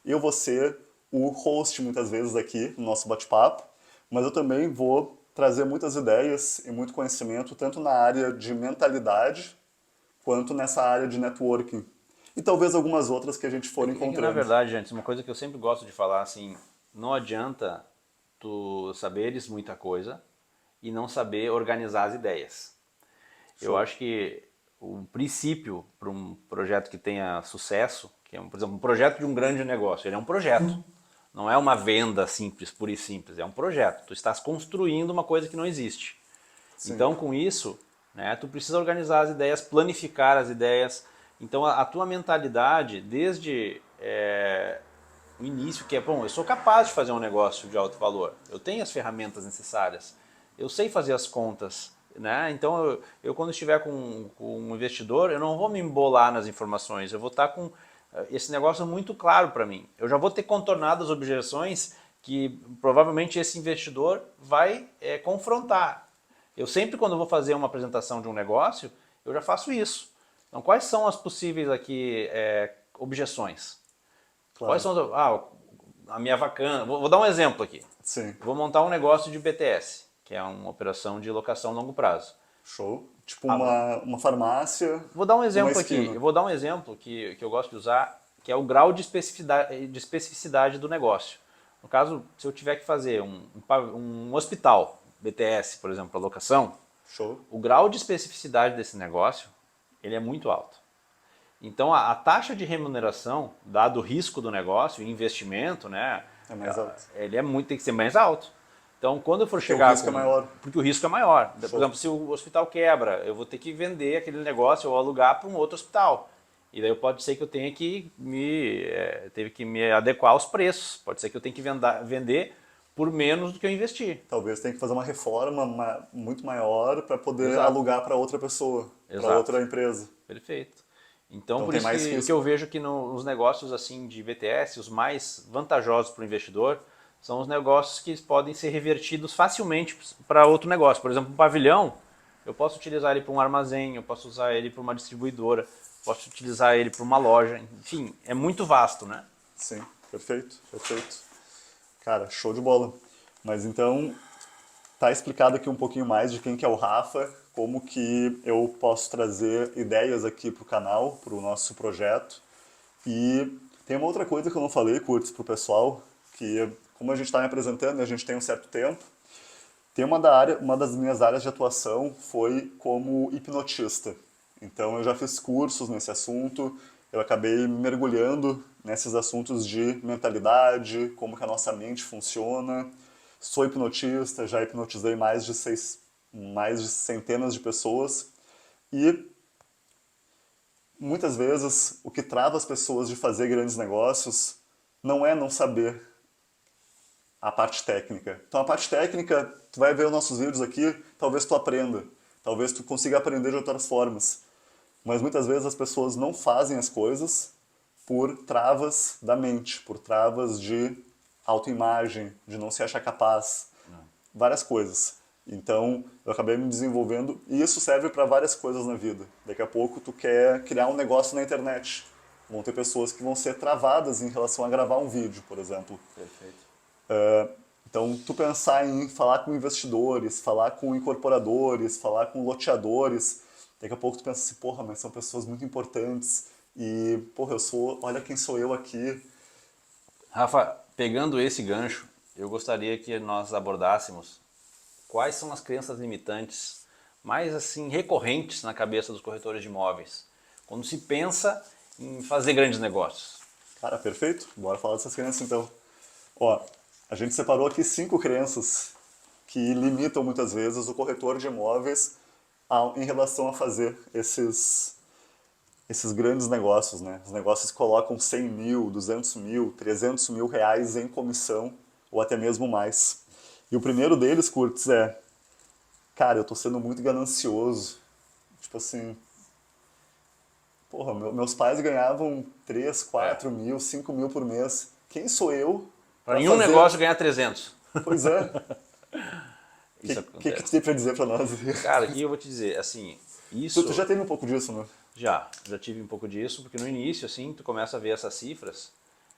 Speaker 1: Eu vou ser o host muitas vezes aqui no nosso bate-papo, mas eu também vou trazer muitas ideias e muito conhecimento, tanto na área de mentalidade, quanto nessa área de networking. E talvez algumas outras que a gente for
Speaker 2: É que, na
Speaker 1: encontrando.
Speaker 2: verdade, gente, uma coisa que eu sempre gosto de falar, assim, não adianta tu saberes muita coisa e não saber organizar as ideias. Eu
Speaker 1: Show.
Speaker 2: acho que o princípio para um projeto que tenha sucesso, que é, por exemplo, um projeto de um grande negócio, ele é um projeto. Não é uma venda simples, pura e simples, é um projeto. Tu estás construindo uma coisa que não existe.
Speaker 1: Sim,
Speaker 2: Então, com isso, né, tu precisa organizar as ideias, planificar as ideias. Então, a tua mentalidade, desde o início, que é, bom, eu sou capaz de fazer um negócio de alto valor, eu tenho as ferramentas necessárias, eu sei fazer as contas, né? Então, eu quando estiver com um investidor, eu não vou me embolar nas informações, eu vou estar com esse negócio muito claro para mim. Eu já vou ter contornado as objeções que provavelmente esse investidor vai confrontar. Eu sempre, quando vou fazer uma apresentação de um negócio, eu já faço isso. Então, quais são as possíveis aqui objeções? Quais
Speaker 1: claro.
Speaker 2: são a minha vacância? Vou dar um exemplo aqui.
Speaker 1: Sim,
Speaker 2: Vou montar um negócio de BTS, que é uma operação de locação a longo prazo.
Speaker 1: show. Tipo
Speaker 2: Ah,
Speaker 1: uma farmácia
Speaker 2: vou dar um
Speaker 1: numa
Speaker 2: exemplo aqui.
Speaker 1: esquina.
Speaker 2: Eu vou dar um exemplo que eu gosto de usar, que é o grau de especificidade do negócio. No caso, se eu tiver que fazer um hospital BTS, por exemplo, para locação,
Speaker 1: Show.
Speaker 2: o grau de especificidade desse negócio ele é muito alto. Então a taxa de remuneração, dado o risco do negócio, o investimento, né,
Speaker 1: É mais alto.
Speaker 2: ele tem que ser mais alto. Então quando eu for
Speaker 1: Porque o
Speaker 2: chegar
Speaker 1: risco é
Speaker 2: com...
Speaker 1: maior.
Speaker 2: Porque o risco é maior. Por
Speaker 1: Show.
Speaker 2: exemplo, se o hospital quebra, eu vou ter que vender aquele negócio ou alugar para um outro hospital. E daí pode ser que eu tenha que me adequar aos preços. Pode ser que eu tenha que vender por menos do que eu investi.
Speaker 1: Talvez tenha que fazer uma reforma muito maior para poder
Speaker 2: Exato.
Speaker 1: alugar para outra pessoa, para
Speaker 2: Exato.
Speaker 1: outra empresa.
Speaker 2: Perfeito. Então,
Speaker 1: Então
Speaker 2: por
Speaker 1: tem
Speaker 2: isso
Speaker 1: mais
Speaker 2: que
Speaker 1: risco.
Speaker 2: eu vejo que nos negócios assim de BTS, os mais vantajosos para o investidor são os negócios que podem ser revertidos facilmente para outro negócio. Por exemplo, um pavilhão, eu posso utilizar ele para um armazém, eu posso usar ele para uma distribuidora, posso utilizar ele para uma loja. Enfim, é muito vasto, né?
Speaker 1: Sim, perfeito, perfeito. Cara, show de bola. Mas então, tá explicado aqui um pouquinho mais de quem que é o Rafa, como que eu posso trazer ideias aqui pro canal, pro nosso projeto. E tem uma outra coisa que eu não falei, Curtis, pro pessoal, que como a gente está me apresentando e a gente tem um certo tempo, tem uma das minhas áreas de atuação foi como hipnotista. Então eu já fiz cursos nesse assunto, eu acabei mergulhando nesses assuntos de mentalidade, como que a nossa mente funciona. Sou hipnotista, já hipnotizei mais de centenas de pessoas e muitas vezes o que trava as pessoas de fazer grandes negócios não é não saber a parte técnica. Então a parte técnica, tu vai ver os nossos vídeos aqui, talvez tu aprenda, talvez tu consiga aprender de outras formas. Mas muitas vezes as pessoas não fazem as coisas por travas da mente, por travas de autoimagem, de não se achar capaz, várias coisas. Então eu acabei me desenvolvendo e isso serve para várias coisas na vida. Daqui a pouco tu quer criar um negócio na internet. Vão ter pessoas que vão ser travadas em relação a gravar um vídeo, por exemplo.
Speaker 2: Perfeito.
Speaker 1: Então, tu pensar em falar com investidores, falar com incorporadores, falar com loteadores, daqui a pouco tu pensa assim, porra, mas são pessoas muito importantes e, porra, olha quem sou eu aqui.
Speaker 2: Rafa, pegando esse gancho, eu gostaria que nós abordássemos quais são as crenças limitantes mais assim recorrentes na cabeça dos corretores de imóveis, quando se pensa em fazer grandes negócios.
Speaker 1: Cara, perfeito? Bora falar dessas crenças então. Ó, a gente separou aqui 5 crenças que limitam muitas vezes o corretor de imóveis em relação a fazer esses grandes negócios, né? Os negócios que colocam 100 mil, 200 mil, 300 mil reais em comissão, ou até mesmo mais. E o primeiro deles, Curtis, é, cara, eu tô sendo muito ganancioso. Tipo assim, porra, meus pais ganhavam 3,
Speaker 2: É.
Speaker 1: 4 mil, 5 mil por mês. Quem sou eu
Speaker 2: Para
Speaker 1: para
Speaker 2: em um
Speaker 1: fazer?
Speaker 2: negócio ganhar 300.
Speaker 1: Pois é. O
Speaker 2: Isso
Speaker 1: que tu
Speaker 2: acontece.
Speaker 1: tem pra dizer pra nós?
Speaker 2: Cara, e eu vou te dizer, assim,
Speaker 1: Tu
Speaker 2: isso
Speaker 1: já teve um pouco disso, né?
Speaker 2: já tive um pouco disso, porque no início, assim, tu começa a ver essas cifras,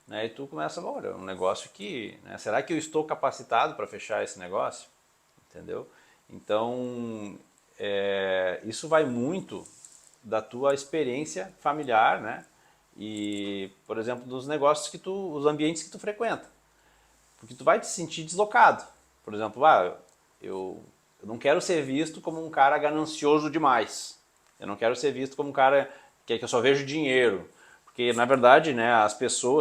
Speaker 2: né, e tu começa, olha, um negócio que, né, será que eu estou capacitado para fechar esse negócio? Entendeu? Então, isso vai muito da tua experiência familiar, né? E, por exemplo, dos negócios os ambientes que tu frequenta. Porque tu vai te sentir deslocado. Por exemplo, eu não quero ser visto como um cara ganancioso demais. Eu não quero ser visto como um cara que eu só vejo dinheiro. Porque, na verdade, né,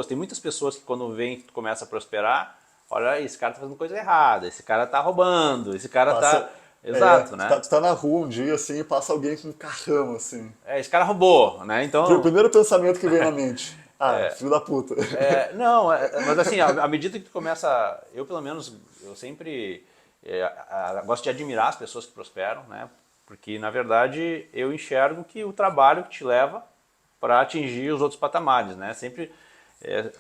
Speaker 2: tem muitas pessoas que quando vem que tu começa a prosperar, olha, esse cara tá fazendo coisa errada, esse cara tá roubando, esse cara tá...
Speaker 1: Passa.
Speaker 2: Exato, né?
Speaker 1: Tu tá na rua um dia assim e passa alguém com um carrão assim.
Speaker 2: Esse cara roubou, né?
Speaker 1: O
Speaker 2: Então,
Speaker 1: primeiro pensamento que vem na mente. Ah, filho da puta.
Speaker 2: não, mas assim, à medida que tu começa, eu pelo menos, eu sempre gosto de admirar as pessoas que prosperam, né? Porque na verdade eu enxergo que o trabalho que te leva para atingir os outros patamares, né? Sempre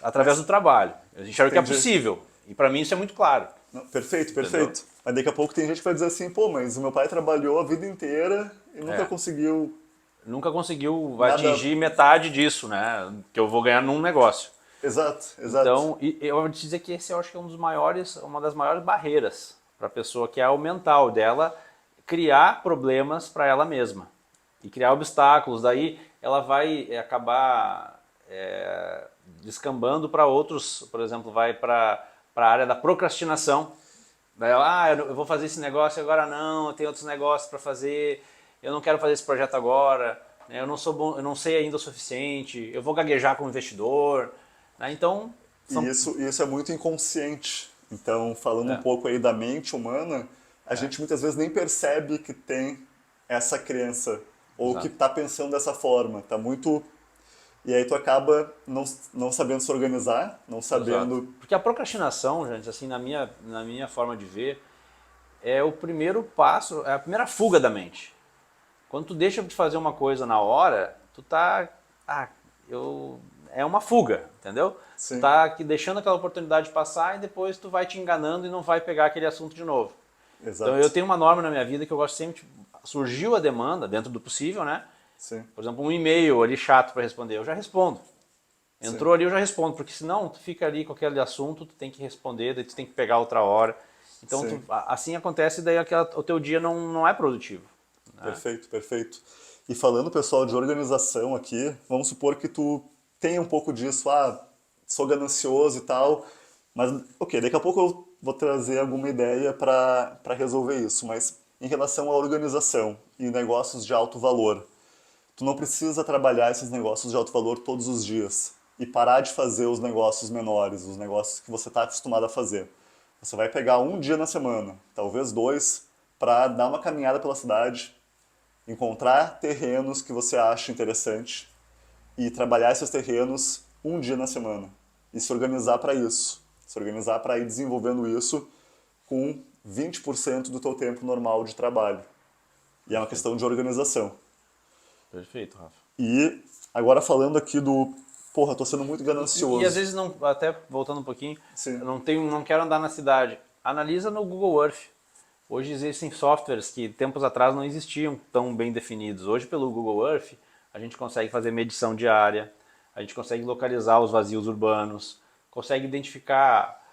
Speaker 2: através do trabalho. Eu enxergo que é
Speaker 1: Entendi.
Speaker 2: possível. E para mim isso é muito claro.
Speaker 1: Não, perfeito,
Speaker 2: Entendeu?
Speaker 1: perfeito. Mas daqui a pouco tem gente que vai dizer assim, pô, mas o meu pai trabalhou a vida inteira e nunca
Speaker 2: É.
Speaker 1: conseguiu
Speaker 2: Nunca conseguiu
Speaker 1: nada.
Speaker 2: atingir metade disso, né? Que eu vou ganhar num negócio.
Speaker 1: Exato, exato.
Speaker 2: Então, e eu vou te dizer que esse eu acho que é uma das maiores barreiras para a pessoa, que é o mental dela criar problemas para ela mesma e criar obstáculos. Daí ela vai acabar descambando para outros, por exemplo, vai para a área da procrastinação. Daí ela, eu vou fazer esse negócio agora não, eu tenho outros negócios para fazer, eu não quero fazer esse projeto agora, né, eu não sou bom, eu não sei ainda o suficiente, eu vou gaguejar como investidor, né, então
Speaker 1: E
Speaker 2: são,
Speaker 1: isso é muito inconsciente. Então, falando um
Speaker 2: é,
Speaker 1: pouco aí da mente humana, a
Speaker 2: é,
Speaker 1: gente muitas vezes nem percebe que tem essa crença ou que
Speaker 2: exato,
Speaker 1: está pensando dessa forma. Tá muito. e aí tu acaba não sabendo se organizar, não
Speaker 2: Exato.
Speaker 1: sabendo...
Speaker 2: Porque a procrastinação, gente, assim, na minha forma de ver, é o primeiro passo, é a primeira fuga da mente. Quando tu deixa de fazer uma coisa na hora, tu tá. Ah, eu. É uma fuga, entendeu? Tu
Speaker 1: Sim,
Speaker 2: tá aqui deixando aquela oportunidade passar e depois tu vai te enganando e não vai pegar aquele assunto de novo. Então eu
Speaker 1: exato.
Speaker 2: tenho uma norma na minha vida que eu gosto sempre. Surgiu a demanda, dentro do possível, né?
Speaker 1: Sim,
Speaker 2: Por exemplo, um e-mail ali chato para responder, eu já respondo.
Speaker 1: sim.
Speaker 2: Entrou ali, eu já respondo, porque senão tu fica ali com aquele assunto, tu tem que responder, daí tu tem que pegar outra hora. Então
Speaker 1: Sim,
Speaker 2: assim acontece, daí o teu dia não é produtivo. Né?
Speaker 1: perfeito, perfeito. E falando, pessoal, de organização aqui, vamos supor que tu tenha um pouco disso, sou ganancioso e tal, mas, ok, daqui a pouco eu vou trazer alguma ideia para resolver isso, mas em relação à organização e negócios de alto valor, tu não precisa trabalhar esses negócios de alto valor todos os dias e parar de fazer os negócios menores, os negócios que você está acostumado a fazer. Você vai pegar um dia na semana, talvez dois, para dar uma caminhada pela cidade, encontrar terrenos que você acha interessante e trabalhar esses terrenos um dia na semana e se organizar para isso, se organizar para ir desenvolvendo isso com 20% do teu tempo normal de trabalho. E é uma
Speaker 2: Perfeito.
Speaker 1: questão de organização.
Speaker 2: Perfeito, Rafa.
Speaker 1: E agora falando aqui do, porra, tô sendo muito
Speaker 2: E às
Speaker 1: ganancioso.
Speaker 2: vezes não, até voltando um pouquinho, eu
Speaker 1: Sim,
Speaker 2: não quero andar na cidade. Analisa no Google Earth. Hoje existem softwares que tempos atrás não existiam tão bem definidos. Hoje pelo Google Earth a gente consegue fazer medição diária, a gente consegue localizar os vazios urbanos, consegue identificar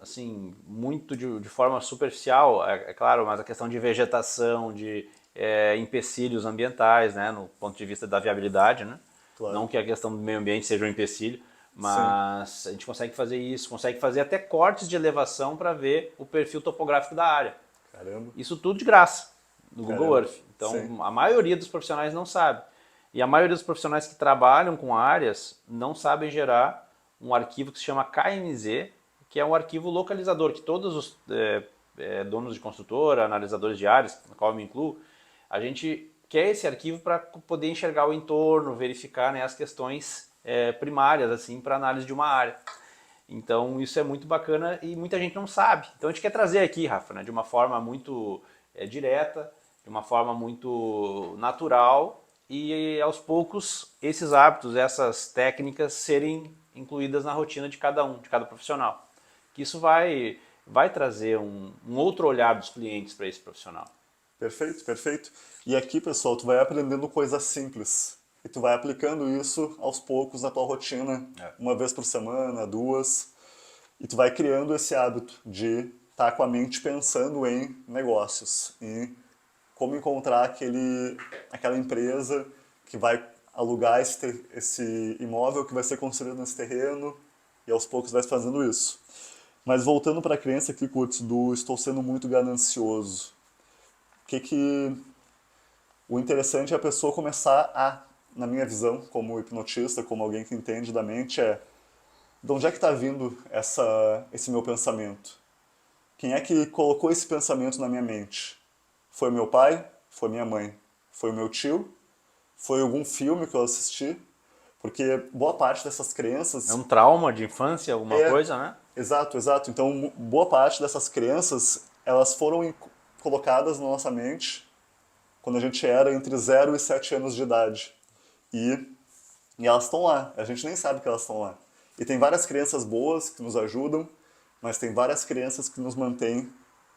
Speaker 2: assim muito de forma superficial, é claro, mas a questão de vegetação, de empecilhos ambientais, né, no ponto de vista da viabilidade, né?
Speaker 1: claro.
Speaker 2: Não que a questão do meio ambiente seja um empecilho,
Speaker 1: Sim.
Speaker 2: mas a gente consegue fazer isso, consegue fazer até cortes de elevação para ver o perfil topográfico da área.
Speaker 1: Caramba,
Speaker 2: Isso tudo de graça, no Google
Speaker 1: caramba.
Speaker 2: Earth.
Speaker 1: Sim,
Speaker 2: Então, a maioria dos profissionais não sabe. E a maioria dos profissionais que trabalham com áreas não sabem gerar um arquivo que se chama KNZ, que é um arquivo localizador, que todos os donos de construtora, analisadores de áreas, na qual eu me incluo, a gente quer esse arquivo para poder enxergar o entorno, verificar, né, as questões primárias assim para análise de uma área. Então isso é muito bacana e muita gente não sabe. Então a gente quer trazer aqui, Rafa, né, de uma forma muito direta, de uma forma muito natural e aos poucos esses hábitos, essas técnicas serem incluídas na rotina de cada um, de cada profissional. Que isso vai trazer um outro olhar dos clientes para esse profissional.
Speaker 1: perfeito, perfeito. E aqui, pessoal, tu vai aprendendo coisas simples. E tu vai aplicando isso aos poucos na tua rotina, uma vez por semana, duas. E tu vai criando esse hábito de estar com a mente pensando em negócios, em como encontrar aquela empresa que vai alugar esse imóvel que vai ser construído nesse terreno e aos poucos vai fazendo isso. Mas voltando para a crença aqui, Curtis, do estou sendo muito ganancioso. Que o interessante é a pessoa começar na minha visão, como hipnotista, como alguém que entende da mente, é de onde é que está vindo esse meu pensamento? Quem é que colocou esse pensamento na minha mente? Foi meu pai? Foi minha mãe? Foi o meu tio? Foi algum filme que eu assisti? Porque boa parte dessas
Speaker 2: É um
Speaker 1: crenças
Speaker 2: trauma de infância, alguma
Speaker 1: é...
Speaker 2: coisa, né?
Speaker 1: Exato, exato. Então, boa parte dessas crenças, elas foram colocadas na nossa mente quando a gente era entre 0 e 7 anos de idade. E, e elas estão lá, a gente nem sabe que elas estão lá. E tem várias crenças boas que nos ajudam, mas tem várias crenças que nos mantêm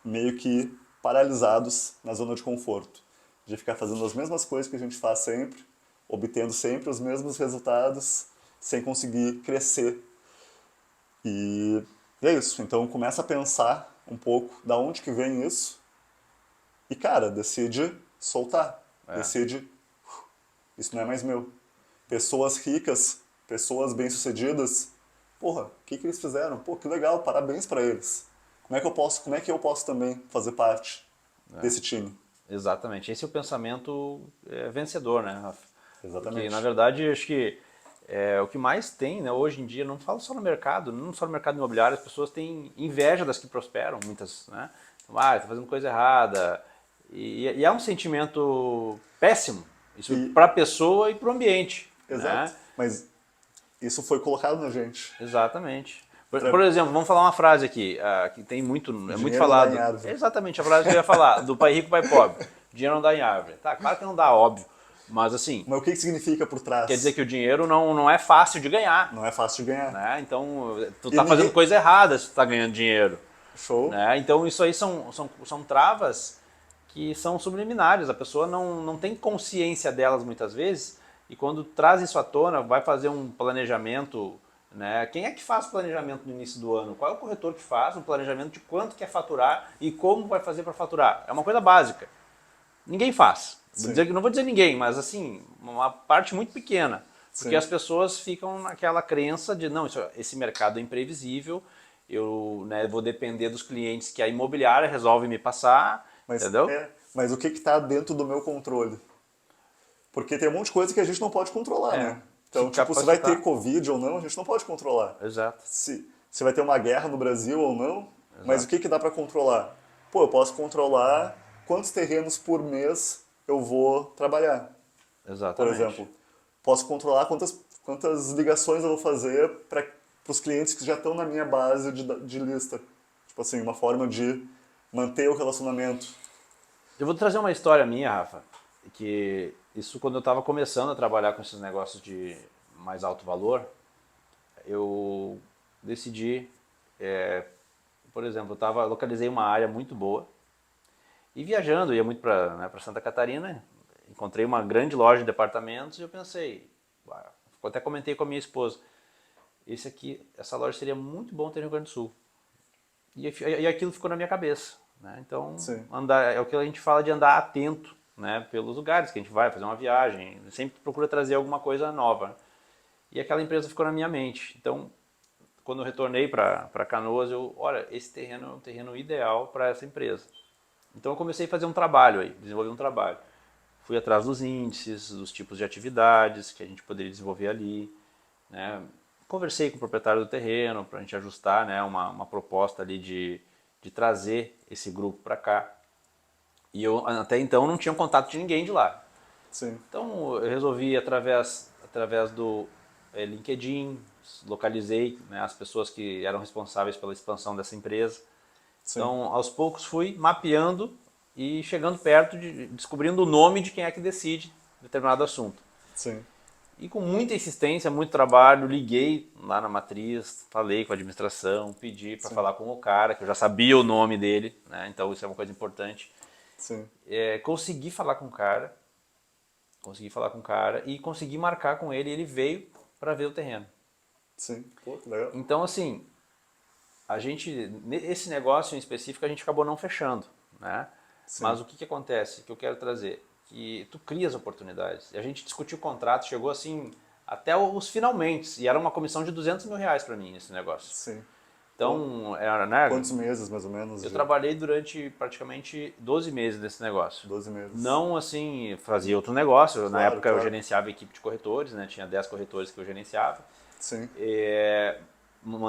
Speaker 1: meio que paralisados na zona de conforto. De ficar fazendo as mesmas coisas que a gente faz sempre, obtendo sempre os mesmos resultados, sem conseguir crescer. E é isso, então começa a pensar um pouco da onde que vem isso e, cara, decide soltar.
Speaker 2: É.
Speaker 1: Decide, isso não é mais meu. Pessoas ricas, pessoas bem-sucedidas, porra, o que eles fizeram? Pô, que legal, parabéns pra eles. Como é que eu posso também fazer parte desse time?
Speaker 2: Exatamente. Esse é o pensamento vencedor, né, Rafa? Porque, na
Speaker 1: Exatamente.
Speaker 2: verdade, acho que o que mais tem, né, hoje em dia, não falo só no mercado, não só no mercado imobiliário, as pessoas têm inveja das que prosperam, muitas, né? Então, tá fazendo coisa errada. E é um sentimento péssimo, isso
Speaker 1: E,
Speaker 2: para a pessoa e para o ambiente.
Speaker 1: Exato. Mas isso foi colocado na gente.
Speaker 2: Exatamente. Por exemplo, vamos falar uma frase aqui, que tem muito, é muito
Speaker 1: Dinheiro
Speaker 2: falado.
Speaker 1: não dá em árvore.
Speaker 2: Exatamente, a frase que eu ia falar, do pai rico, pai pobre. Dinheiro não dá em árvore. Tá, claro que não dá, óbvio. Mas assim,
Speaker 1: Mas o que significa por trás?
Speaker 2: quer dizer que o dinheiro não é fácil de ganhar.
Speaker 1: Não é fácil de ganhar.
Speaker 2: Né? Então, tu
Speaker 1: E
Speaker 2: tá fazendo
Speaker 1: ninguém-
Speaker 2: coisa errada se tu tá ganhando dinheiro.
Speaker 1: Show.
Speaker 2: Né? Então, isso aí são travas que são subliminares. A pessoa não tem consciência delas muitas vezes. E quando traz isso à tona, vai fazer um planejamento. Né? Quem é que faz planejamento no início do ano? Qual é o corretor que faz um planejamento de quanto quer faturar e como vai fazer para faturar? É uma coisa básica. Ninguém faz. Não vou dizer ninguém, mas assim, uma parte muito pequena. Porque as pessoas ficam naquela crença de, não, esse mercado é imprevisível, eu vou depender dos clientes que a imobiliária resolve me passar, entendeu?
Speaker 1: Mas o que está dentro do meu controle? Porque tem um monte de coisa que a gente não pode controlar, né? Então, tipo, se vai ter Covid ou não, a gente não pode controlar.
Speaker 2: Exato.
Speaker 1: Se vai ter uma guerra no Brasil ou não, mas o que dá para controlar? Pô, eu posso controlar quantos terrenos por mês eu vou trabalhar.
Speaker 2: Exatamente.
Speaker 1: Por exemplo, posso controlar quantas ligações eu vou fazer para os clientes que já estão na minha base de lista. Tipo assim, uma forma de manter o relacionamento.
Speaker 2: Eu vou trazer uma história minha, Rafa, que isso quando eu estava começando a trabalhar com esses negócios de mais alto valor, eu decidi, por exemplo, localizei uma área muito boa e viajando, ia muito para Santa Catarina, encontrei uma grande loja de departamentos e eu pensei, até comentei com a minha esposa, essa loja seria muito bom ter no Rio Grande do Sul. E aquilo ficou na minha cabeça. Né? Então, é o que a gente fala de andar atento, né, pelos lugares que a gente vai fazer uma viagem, sempre procura trazer alguma coisa nova. E aquela empresa ficou na minha mente. Então, quando eu retornei para Canoas, olha, esse terreno é um terreno ideal para essa empresa. Então eu comecei a fazer um trabalho aí, desenvolver um trabalho. Fui atrás dos índices, dos tipos de atividades que a gente poderia desenvolver ali, né? Conversei com o proprietário do terreno para a gente ajustar, né, uma proposta ali de trazer esse grupo para cá. E eu até então não tinha contato de ninguém de lá.
Speaker 1: Sim.
Speaker 2: Então eu resolvi através do LinkedIn, localizei, né, as pessoas que eram responsáveis pela expansão dessa empresa. Sim. Então aos poucos fui mapeando e chegando perto, descobrindo o nome de quem é que decide determinado assunto.
Speaker 1: Sim.
Speaker 2: E com muita insistência, muito trabalho, liguei lá na matriz, falei com a administração, pedi para falar com o cara, que eu já sabia o nome dele, né? Então isso é uma coisa importante.
Speaker 1: Sim.
Speaker 2: Consegui falar com o cara e consegui marcar com ele, e ele veio para ver o terreno.
Speaker 1: Sim, pô, que legal.
Speaker 2: Então assim, esse negócio em específico a gente acabou não fechando, né? Sim. Mas o que acontece, que eu quero trazer? Que tu cria as oportunidades. E a gente discutiu o contrato, chegou assim até os finalmente, e era uma comissão de R$200 mil para mim esse negócio.
Speaker 1: Sim.
Speaker 2: Então, né?
Speaker 1: Quantos meses mais ou menos?
Speaker 2: Eu trabalhei durante praticamente 12 meses nesse negócio.
Speaker 1: 12 meses.
Speaker 2: Não assim, fazia outro negócio.
Speaker 1: Claro,
Speaker 2: na época
Speaker 1: claro.
Speaker 2: Eu gerenciava a equipe de corretores, né? Tinha 10 corretores que eu gerenciava.
Speaker 1: Sim.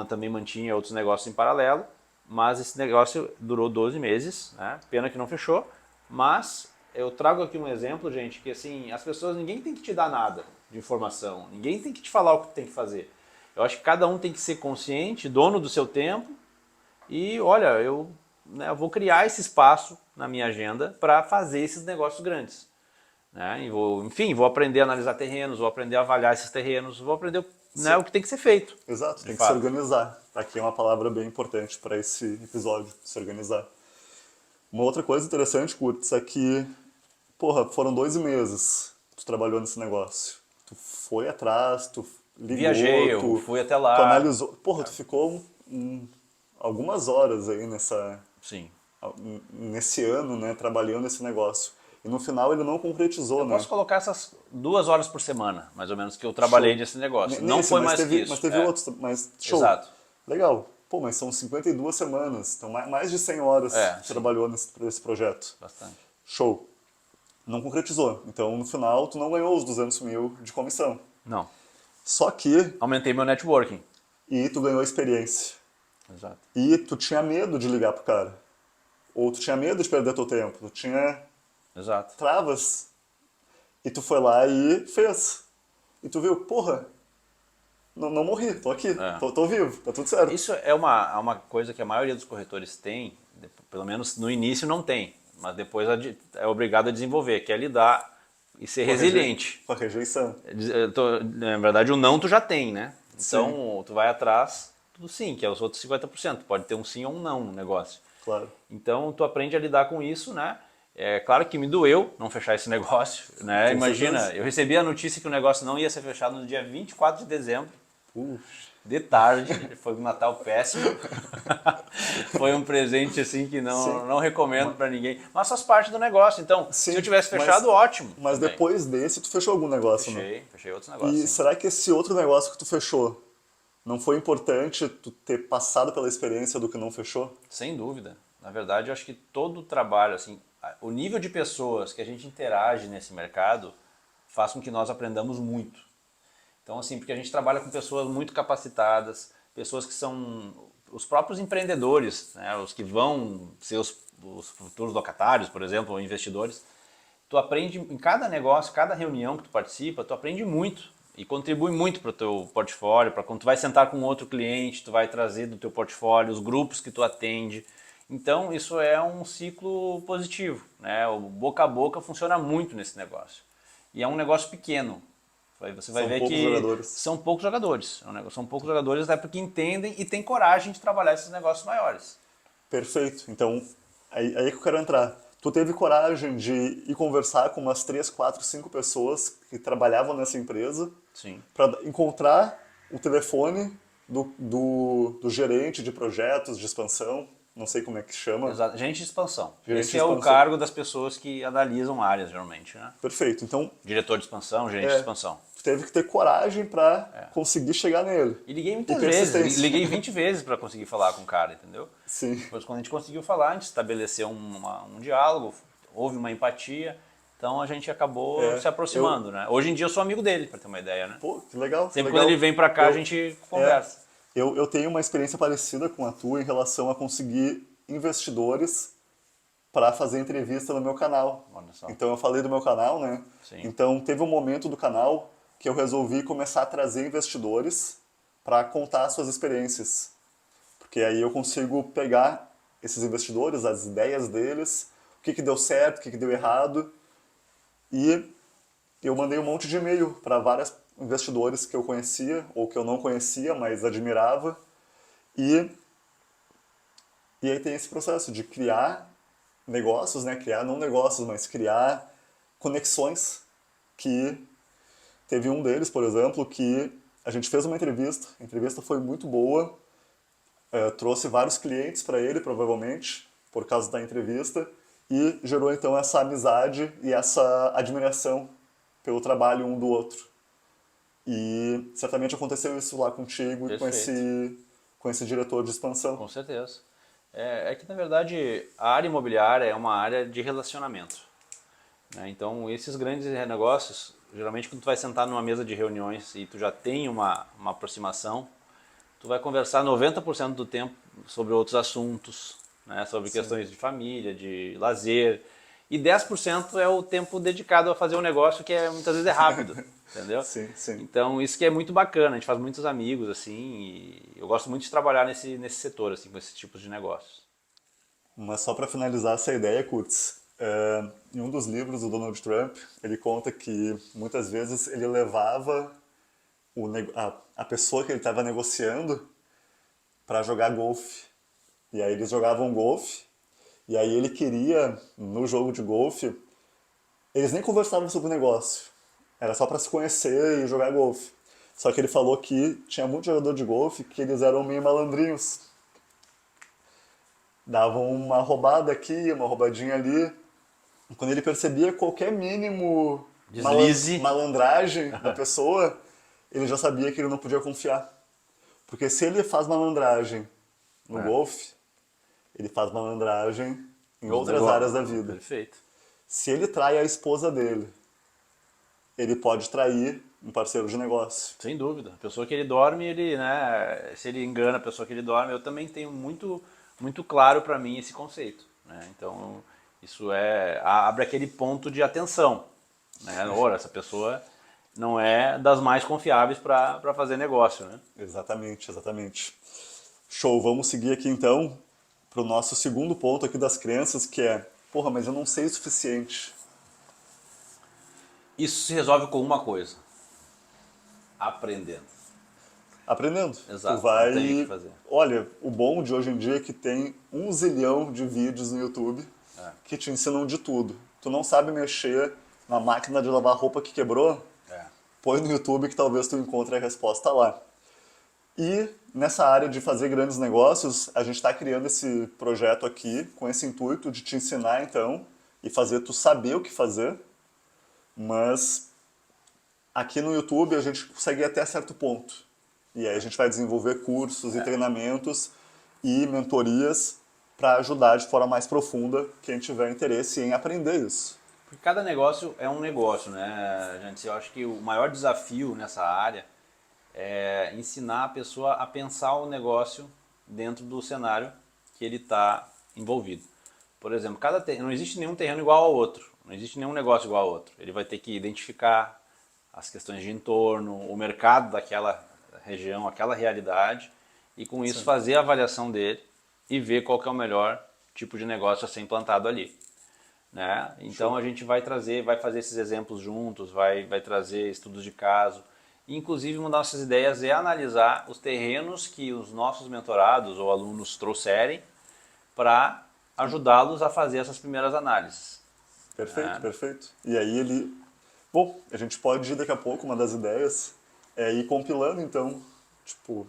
Speaker 2: Também mantinha outros negócios em paralelo, mas esse negócio durou 12 meses, né? Pena que não fechou, mas eu trago aqui um exemplo, gente, que assim, as pessoas, ninguém tem que te dar nada de informação, ninguém tem que te falar o que tem que fazer. Eu acho que cada um tem que ser consciente, dono do seu tempo, e olha, eu vou criar esse espaço na minha agenda para fazer esses negócios grandes. Né? E vou aprender a analisar terrenos, vou aprender a avaliar esses terrenos, vou aprender o que tem que ser feito.
Speaker 1: Exato, tem que se organizar. Aqui é uma palavra bem importante para esse episódio, se organizar. Uma outra coisa interessante, Curtis, é que, porra, foram 12 meses que tu trabalhou nesse negócio. Tu foi atrás, tu ligou,
Speaker 2: viajei, eu fui até lá.
Speaker 1: Tu analisou. Porra, tu ficou algumas horas aí nesse ano, né, trabalhando nesse negócio. E no final ele não concretizou, né?
Speaker 2: Eu posso colocar essas 2 horas por semana, mais ou menos, que eu trabalhei nesse negócio. Não foi mais que isso.
Speaker 1: Mas teve outros, mas show.
Speaker 2: Exato.
Speaker 1: Legal. Pô, mas são 52 semanas, então mais de 100 horas que trabalhou nesse projeto.
Speaker 2: Bastante.
Speaker 1: Show. Não concretizou. Então, no final, tu não ganhou os 200 mil de comissão.
Speaker 2: Não.
Speaker 1: Só que...
Speaker 2: Aumentei meu networking.
Speaker 1: E tu ganhou experiência.
Speaker 2: Exato.
Speaker 1: E tu tinha medo de ligar pro cara. Ou tu tinha medo de perder teu tempo. Tu tinha...
Speaker 2: Exato.
Speaker 1: Travas. E tu foi lá e fez. e tu viu, porra, não morri, tô aqui,
Speaker 2: É.
Speaker 1: tô vivo, tá tudo certo.
Speaker 2: Isso é uma coisa que a maioria dos corretores tem, pelo menos no início não tem, mas depois é obrigado a desenvolver, que é lidar e ser resiliente.
Speaker 1: Com a rejeição.
Speaker 2: Na verdade, o não tu já tem, né?
Speaker 1: Sim,
Speaker 2: Então, tu vai atrás do sim, que é os outros 50%. Pode ter um sim ou um não no negócio.
Speaker 1: claro.
Speaker 2: Então, tu aprende a lidar com isso, né? É claro que me doeu não fechar esse negócio, né?
Speaker 1: Com
Speaker 2: Imagina,
Speaker 1: certeza.
Speaker 2: eu recebi a notícia que o negócio não ia ser fechado no dia 24 de dezembro,
Speaker 1: Puxa.
Speaker 2: de tarde, foi um Natal péssimo. Foi um presente assim que
Speaker 1: Sim,
Speaker 2: não recomendo para ninguém, mas faz parte do negócio. Então, se eu
Speaker 1: sim,
Speaker 2: tivesse fechado, ótimo
Speaker 1: mas
Speaker 2: também.
Speaker 1: depois desse tu fechou algum negócio, né?
Speaker 2: Fechei outros negócios,
Speaker 1: E
Speaker 2: sim.
Speaker 1: será que esse outro negócio que tu fechou não foi importante tu ter passado pela experiência do que não fechou?
Speaker 2: Sem dúvida. Na verdade, eu acho que todo o trabalho, assim, o nível de pessoas que a gente interage nesse mercado faz com que nós aprendamos muito. Então, assim, porque a gente trabalha com pessoas muito capacitadas, pessoas que são os próprios empreendedores, né, os que vão ser os futuros locatários, por exemplo, ou investidores. Tu aprende em cada negócio, cada reunião que tu participa, tu aprende muito e contribui muito para o teu portfólio, para quando tu vai sentar com outro cliente, tu vai trazer do teu portfólio os grupos que tu atende. Então, isso é um ciclo positivo, né? O boca a boca funciona muito nesse negócio. E é um negócio pequeno. Você vai
Speaker 1: São
Speaker 2: ver
Speaker 1: poucos
Speaker 2: que
Speaker 1: jogadores.
Speaker 2: são poucos jogadores. São poucos jogadores até porque entendem e têm coragem de trabalhar esses negócios maiores.
Speaker 1: Perfeito. Então, aí que eu quero entrar. Tu teve coragem de ir conversar com umas 3, 4, 5 pessoas que trabalhavam nessa empresa
Speaker 2: Sim.
Speaker 1: para encontrar o telefone do gerente de projetos de expansão, não sei como é que chama,
Speaker 2: Exato. Gente de expansão.
Speaker 1: gerente
Speaker 2: Esse
Speaker 1: de
Speaker 2: é o
Speaker 1: expansão.
Speaker 2: cargo das pessoas que analisam áreas, geralmente, né?
Speaker 1: Perfeito. Então,
Speaker 2: Diretor de expansão, gerente de expansão.
Speaker 1: tu teve que ter coragem para conseguir chegar nele.
Speaker 2: E liguei
Speaker 1: E
Speaker 2: muitas vezes,
Speaker 1: persistência.
Speaker 2: liguei 20 vezes para conseguir falar com o cara, entendeu?
Speaker 1: Sim.
Speaker 2: Depois, quando a gente conseguiu falar, a gente estabeleceu um diálogo, houve uma empatia, então a gente acabou se
Speaker 1: Eu,
Speaker 2: aproximando, né? Hoje em dia eu sou amigo dele, para ter uma ideia, né?
Speaker 1: pô, que legal, que
Speaker 2: Sempre quando
Speaker 1: legal.
Speaker 2: ele vem para cá, a
Speaker 1: Eu,
Speaker 2: gente
Speaker 1: é,
Speaker 2: conversa.
Speaker 1: eu tenho uma experiência parecida com a tua em relação a conseguir investidores para fazer entrevista no meu canal.
Speaker 2: Olha só.
Speaker 1: Então eu falei do meu canal, né?
Speaker 2: Sim.
Speaker 1: Então teve um momento do canal que eu resolvi começar a trazer investidores para contar suas experiências. Porque aí eu consigo pegar esses investidores, as ideias deles, o que deu certo, o que deu errado. E eu mandei um monte de e-mail para vários investidores que eu conhecia ou que eu não conhecia, mas admirava. E, e aí tem esse processo de criar negócios, né? Criar não negócios, mas criar conexões que teve um deles, por exemplo, que a gente fez uma entrevista, a entrevista foi muito boa, trouxe vários clientes para ele, provavelmente, por causa da entrevista, e gerou então essa amizade e essa admiração pelo trabalho um do outro. E certamente aconteceu isso lá contigo e
Speaker 2: Perfeito.
Speaker 1: com esse diretor de expansão.
Speaker 2: Com certeza. É que, na verdade, a área imobiliária é uma área de relacionamento, né? Então, esses grandes negócios, geralmente quando tu vai sentar numa mesa de reuniões e tu já tem uma aproximação, tu vai conversar 90% do tempo sobre outros assuntos, né? Sobre questões de família, de lazer, e 10% é o tempo dedicado a fazer um negócio que muitas vezes é rápido, entendeu?
Speaker 1: Sim, sim.
Speaker 2: Então isso que é muito bacana, a gente faz muitos amigos assim, e eu gosto muito de trabalhar nesse setor, assim, com esses tipos de negócios.
Speaker 1: Mas só para finalizar essa ideia, Kutz, em um dos livros do Donald Trump, ele conta que muitas vezes ele levava a pessoa que ele estava negociando para jogar golfe. E aí eles jogavam golfe, e aí ele queria, no jogo de golfe, eles nem conversavam sobre o negócio. Era só para se conhecer e jogar golfe. Só que ele falou que tinha muito jogador de golfe que eles eram meio malandrinhos. Davam uma roubada aqui, uma roubadinha ali. E quando ele percebia qualquer mínimo
Speaker 2: Deslize.
Speaker 1: malandragem da pessoa, ele já sabia que ele não podia confiar. Porque se ele faz malandragem no
Speaker 2: É.
Speaker 1: golfe, ele faz malandragem em
Speaker 2: Nos
Speaker 1: outras áreas da
Speaker 2: negócios.
Speaker 1: vida.
Speaker 2: Perfeito.
Speaker 1: Se ele trai a esposa dele, ele pode trair um parceiro de negócio.
Speaker 2: Sem dúvida. A pessoa que ele dorme, ele, né, se ele engana a pessoa que ele dorme, eu também tenho muito claro para mim esse conceito, né? Então, isso abre aquele ponto de atenção, né? Ora, essa pessoa não é das mais confiáveis para fazer negócio, né?
Speaker 1: Exatamente, exatamente. Show, vamos seguir aqui então para o nosso segundo ponto aqui das crenças, que é, porra, mas eu não sei o suficiente.
Speaker 2: Isso se resolve com uma coisa: aprendendo.
Speaker 1: Aprendendo. Tu
Speaker 2: Exato, não tem o que
Speaker 1: vai.
Speaker 2: fazer.
Speaker 1: Olha, o bom de hoje em dia é que tem 1 zilhão de vídeos no YouTube
Speaker 2: É.
Speaker 1: que te ensinam de tudo. Tu não sabe mexer na máquina de lavar roupa que quebrou?
Speaker 2: É.
Speaker 1: Põe no YouTube que talvez tu encontre a resposta lá. E nessa área de fazer grandes negócios, a gente está criando esse projeto aqui com esse intuito de te ensinar então e fazer tu saber o que fazer, mas aqui no YouTube a gente consegue ir até certo ponto. E aí a gente vai desenvolver cursos e treinamentos e mentorias para ajudar de forma mais profunda quem tiver interesse em aprender isso.
Speaker 2: Porque cada negócio é um negócio, né, gente? Eu acho que o maior desafio nessa área é ensinar a pessoa a pensar o negócio dentro do cenário que ele está envolvido. Por exemplo, não existe nenhum terreno igual ao outro, não existe nenhum negócio igual ao outro. Ele vai ter que identificar as questões de entorno, o mercado daquela região, aquela realidade, e com isso
Speaker 1: Sim.
Speaker 2: fazer a avaliação dele e ver qual que é o melhor tipo de negócio a ser implantado ali. Né? Então a gente vai fazer esses exemplos juntos, vai trazer estudos de caso. Inclusive, uma das nossas ideias é analisar os terrenos que os nossos mentorados ou alunos trouxerem para ajudá-los a fazer essas primeiras análises.
Speaker 1: Perfeito, perfeito. E aí ele... Bom, a gente pode ir daqui a pouco, uma das ideias é ir compilando então, tipo...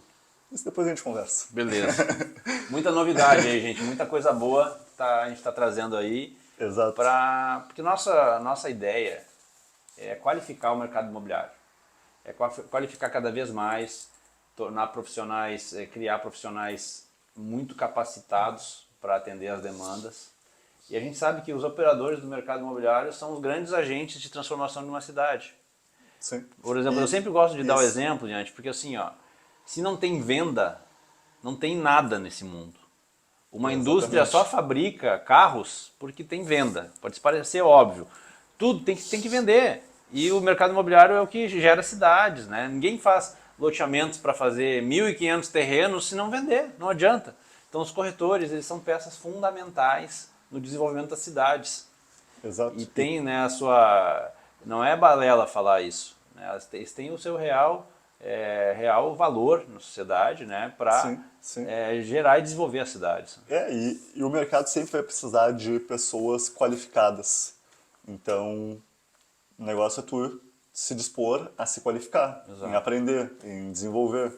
Speaker 1: Isso depois a gente conversa.
Speaker 2: Beleza. Muita novidade aí, gente. Muita coisa boa a gente está trazendo aí.
Speaker 1: Exato.
Speaker 2: Porque nossa ideia é qualificar o mercado imobiliário. É qualificar cada vez mais, tornar profissionais, criar profissionais muito capacitados para atender as demandas. E a gente sabe que os operadores do mercado imobiliário são os grandes agentes de transformação de uma cidade.
Speaker 1: Sim.
Speaker 2: Por exemplo, eu sempre gosto de dar o exemplo, gente, porque assim, ó, se não tem venda, não tem nada nesse mundo. Uma indústria só fabrica carros porque tem venda. Pode parecer óbvio. Tudo tem que vender. E o mercado imobiliário é o que gera cidades, né? Ninguém faz loteamentos para fazer 1.500 terrenos se não vender, não adianta. Então os corretores, eles são peças fundamentais no desenvolvimento das cidades.
Speaker 1: Exato.
Speaker 2: E tem, né, a sua... Não é balela falar isso. Né? Eles têm o seu real valor na sociedade, né, para gerar e desenvolver as cidades.
Speaker 1: E o mercado sempre vai precisar de pessoas qualificadas. Então, o negócio é tu se dispor a se qualificar, em aprender, em desenvolver,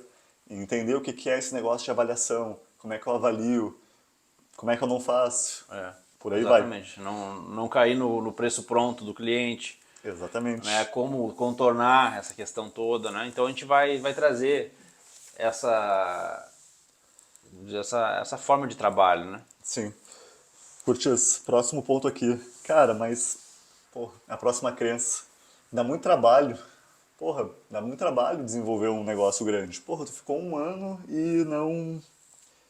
Speaker 1: em entender o que é esse negócio de avaliação, como é que eu avalio, como é que eu não faço. Por aí
Speaker 2: exatamente. Vai. Não cair no preço pronto do cliente.
Speaker 1: Exatamente.
Speaker 2: Né, como contornar essa questão toda, né? Então a gente vai trazer essa forma de trabalho, né?
Speaker 1: Sim. Curtis, próximo ponto aqui. Cara, mas porra, a próxima crença. Dá muito trabalho. Porra, dá muito trabalho desenvolver um negócio grande. Porra, tu ficou 1 ano e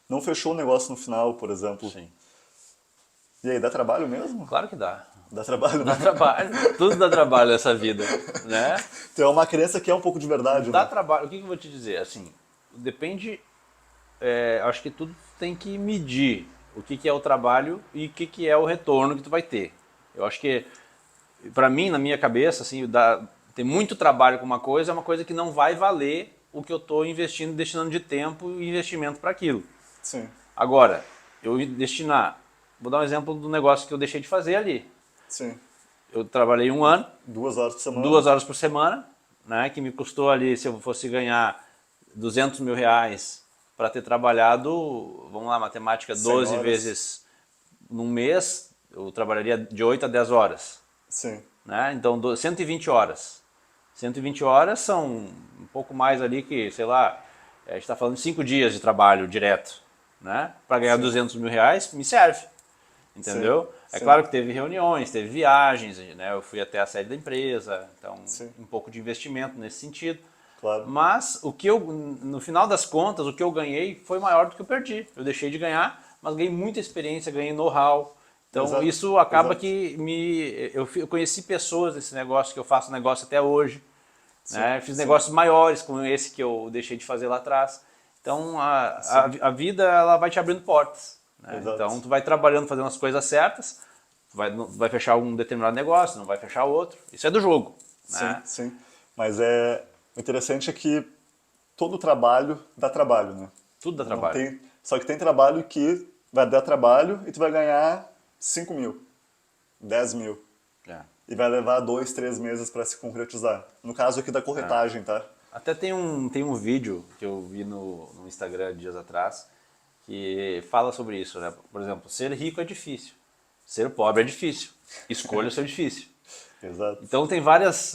Speaker 1: não fechou o negócio no final, por exemplo.
Speaker 2: Sim.
Speaker 1: E aí, dá trabalho mesmo?
Speaker 2: Claro que dá.
Speaker 1: Dá trabalho, né?
Speaker 2: Dá trabalho. Tudo dá trabalho nessa vida, né?
Speaker 1: Então é uma crença que é um pouco de verdade,
Speaker 2: dá
Speaker 1: né?
Speaker 2: trabalho. O que eu vou te dizer? Assim, depende... acho que tudo tem que medir o que é o trabalho e o que é o retorno que tu vai ter. Eu acho que, para mim, na minha cabeça, assim, ter muito trabalho com uma coisa é uma coisa que não vai valer o que eu estou investindo, destinando de tempo e investimento para aquilo.
Speaker 1: Sim.
Speaker 2: Agora, eu destinar... Vou dar um exemplo do negócio que eu deixei de fazer ali.
Speaker 1: Sim.
Speaker 2: Eu trabalhei 1 ano.
Speaker 1: 2 horas por semana.
Speaker 2: 2 horas por semana, né, que me custou ali, se eu fosse ganhar 200 mil reais para ter trabalhado, vamos lá, matemática, 12 vezes num mês, eu trabalharia de 8 a 10 horas.
Speaker 1: Sim.
Speaker 2: Né? Então, 120 horas. 120 horas são um pouco mais ali que, sei lá, a gente está falando de 5 dias de trabalho direto. Né? Para ganhar 200 mil reais, me serve. Entendeu? É claro que teve reuniões, teve viagens, né? Eu fui até a sede da empresa, então um pouco de investimento nesse sentido.
Speaker 1: Claro.
Speaker 2: Mas no final das contas, o que eu ganhei foi maior do que eu perdi. Eu deixei de ganhar, mas ganhei muita experiência, ganhei know-how. Então isso acaba que eu conheci pessoas desse negócio, que eu faço negócio até hoje, né? Fiz negócios maiores, como esse que eu deixei de fazer lá atrás. Então, a vida ela vai te abrindo portas. Né? Então, tu vai trabalhando, fazendo as coisas certas, vai fechar um determinado negócio, não vai fechar outro. Isso é do jogo.
Speaker 1: Sim,
Speaker 2: Né?
Speaker 1: sim. Mas o interessante é que todo trabalho dá trabalho, né?
Speaker 2: Tudo dá
Speaker 1: Não
Speaker 2: trabalho.
Speaker 1: só que tem trabalho que vai dar trabalho e tu vai ganhar 5 mil, 10 mil.
Speaker 2: É.
Speaker 1: E vai levar 2, 3 meses para se concretizar. No caso aqui da corretagem, tá?
Speaker 2: Até tem um vídeo que eu vi no Instagram dias atrás que fala sobre isso, né? Por exemplo, ser rico é difícil, ser pobre é difícil, escolha o seu difícil.
Speaker 1: Exato.
Speaker 2: Então tem vários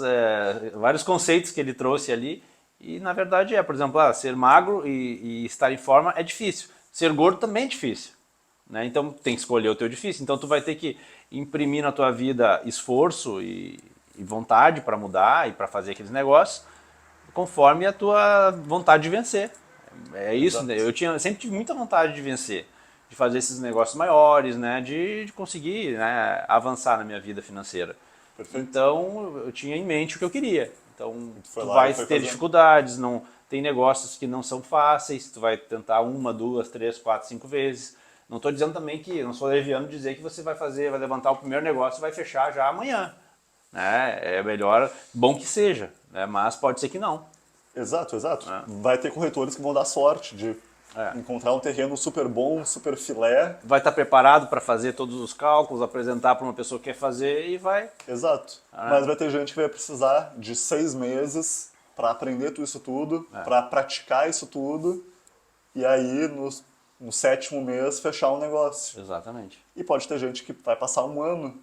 Speaker 2: conceitos que ele trouxe ali e na verdade por exemplo, ser magro e estar em forma é difícil, ser gordo também é difícil. Né? Então tem que escolher o teu difícil, então tu vai ter que imprimir na tua vida esforço e vontade para mudar e para fazer aqueles negócios, conforme a tua vontade de vencer. É isso, né? Eu sempre tive muita vontade de vencer, de fazer esses negócios maiores, né? De conseguir, né? Avançar na minha vida financeira.
Speaker 1: Perfeito.
Speaker 2: Então eu tinha em mente o que eu queria. Então
Speaker 1: foi
Speaker 2: tu
Speaker 1: lá
Speaker 2: vai
Speaker 1: e foi
Speaker 2: ter
Speaker 1: fazendo.
Speaker 2: dificuldades, não tem negócios que não são fáceis, tu vai tentar 1, 2, 3, 4, 5 vezes. Não estou dizendo também que, não sou leviano dizer que você vai levantar o primeiro negócio e vai fechar já amanhã. Né? É melhor, bom que seja, né? Mas pode ser que não.
Speaker 1: Exato, exato. Vai ter corretores que vão dar sorte de
Speaker 2: É.
Speaker 1: encontrar um terreno super bom, super filé.
Speaker 2: Vai estar preparado para fazer todos os cálculos, apresentar para uma pessoa que quer fazer e vai.
Speaker 1: Exato. Mas vai ter gente que vai precisar de 6 meses para aprender tudo isso tudo, para praticar isso tudo, e aí no 7º mês fechar um negócio.
Speaker 2: Exatamente.
Speaker 1: E pode ter gente que vai passar um ano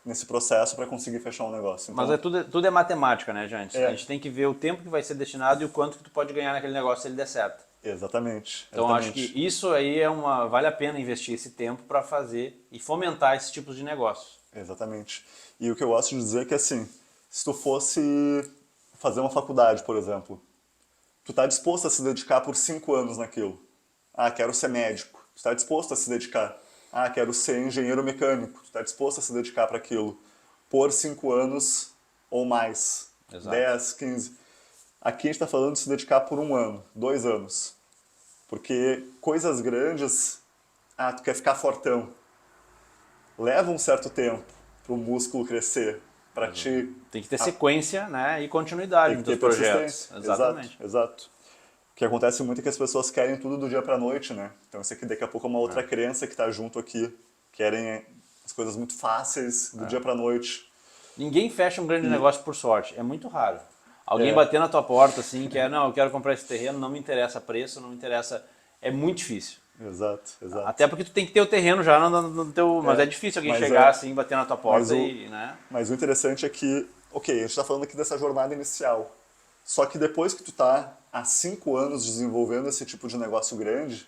Speaker 1: nesse processo para conseguir fechar um negócio. Então,
Speaker 2: Mas tudo é matemática, né, gente?
Speaker 1: É.
Speaker 2: A gente tem que ver o tempo que vai ser destinado e o quanto que tu pode ganhar naquele negócio se ele der certo.
Speaker 1: exatamente.
Speaker 2: Então acho que
Speaker 1: Exatamente.
Speaker 2: isso aí vale a pena investir esse tempo para fazer e fomentar esses tipos de negócios.
Speaker 1: Exatamente. E o que eu gosto de dizer é que, assim, se tu fosse fazer uma faculdade, por exemplo, tu tá disposto a se dedicar por 5 anos naquilo. Ah, quero ser médico. Tu tá disposto a se dedicar. Ah, quero ser engenheiro mecânico. Tu tá disposto a se dedicar para aquilo por 5 anos ou mais.
Speaker 2: Exato.
Speaker 1: 10, 15. Aqui a gente está falando de se dedicar por 1 ano, 2 anos. Porque coisas grandes, tu quer ficar fortão. Leva um certo tempo para o músculo crescer, para ti.
Speaker 2: Tem que ter sequência, né, e continuidade
Speaker 1: Tem
Speaker 2: nos
Speaker 1: que ter
Speaker 2: teus projetos.
Speaker 1: persistência.
Speaker 2: Exatamente.
Speaker 1: Exato, exato. O que acontece muito é que as pessoas querem tudo do dia para noite, né? Então isso aqui daqui a pouco é uma outra crença que está junto aqui. Querem as coisas muito fáceis do dia para noite.
Speaker 2: Ninguém fecha um grande negócio por sorte, é muito raro. Alguém
Speaker 1: É.
Speaker 2: bater na tua porta assim, não, eu quero comprar esse terreno, não me interessa preço, não me interessa, é muito difícil.
Speaker 1: Exato, exato.
Speaker 2: Até porque tu tem que ter o terreno já no teu, mas é difícil alguém chegar assim, bater na tua porta né?
Speaker 1: Mas o interessante é que, ok, a gente está falando aqui dessa jornada inicial. Só que depois que tu tá há 5 anos desenvolvendo esse tipo de negócio grande,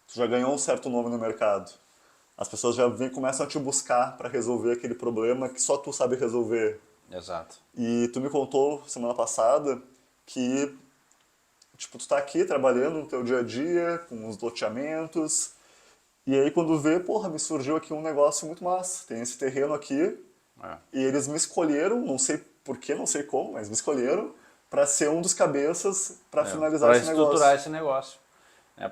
Speaker 1: tu já ganhou um certo nome no mercado. As pessoas já começam a te buscar para resolver aquele problema que só tu sabe resolver.
Speaker 2: Exato.
Speaker 1: E tu me contou semana passada que tipo, tu tá aqui trabalhando no teu dia a dia, com os loteamentos, e aí quando vê, porra, me surgiu aqui um negócio muito massa. Tem esse terreno aqui, e eles me escolheram, não sei porquê, não sei como, mas me escolheram para ser um dos cabeças para finalizar esse negócio.
Speaker 2: Para estruturar esse negócio.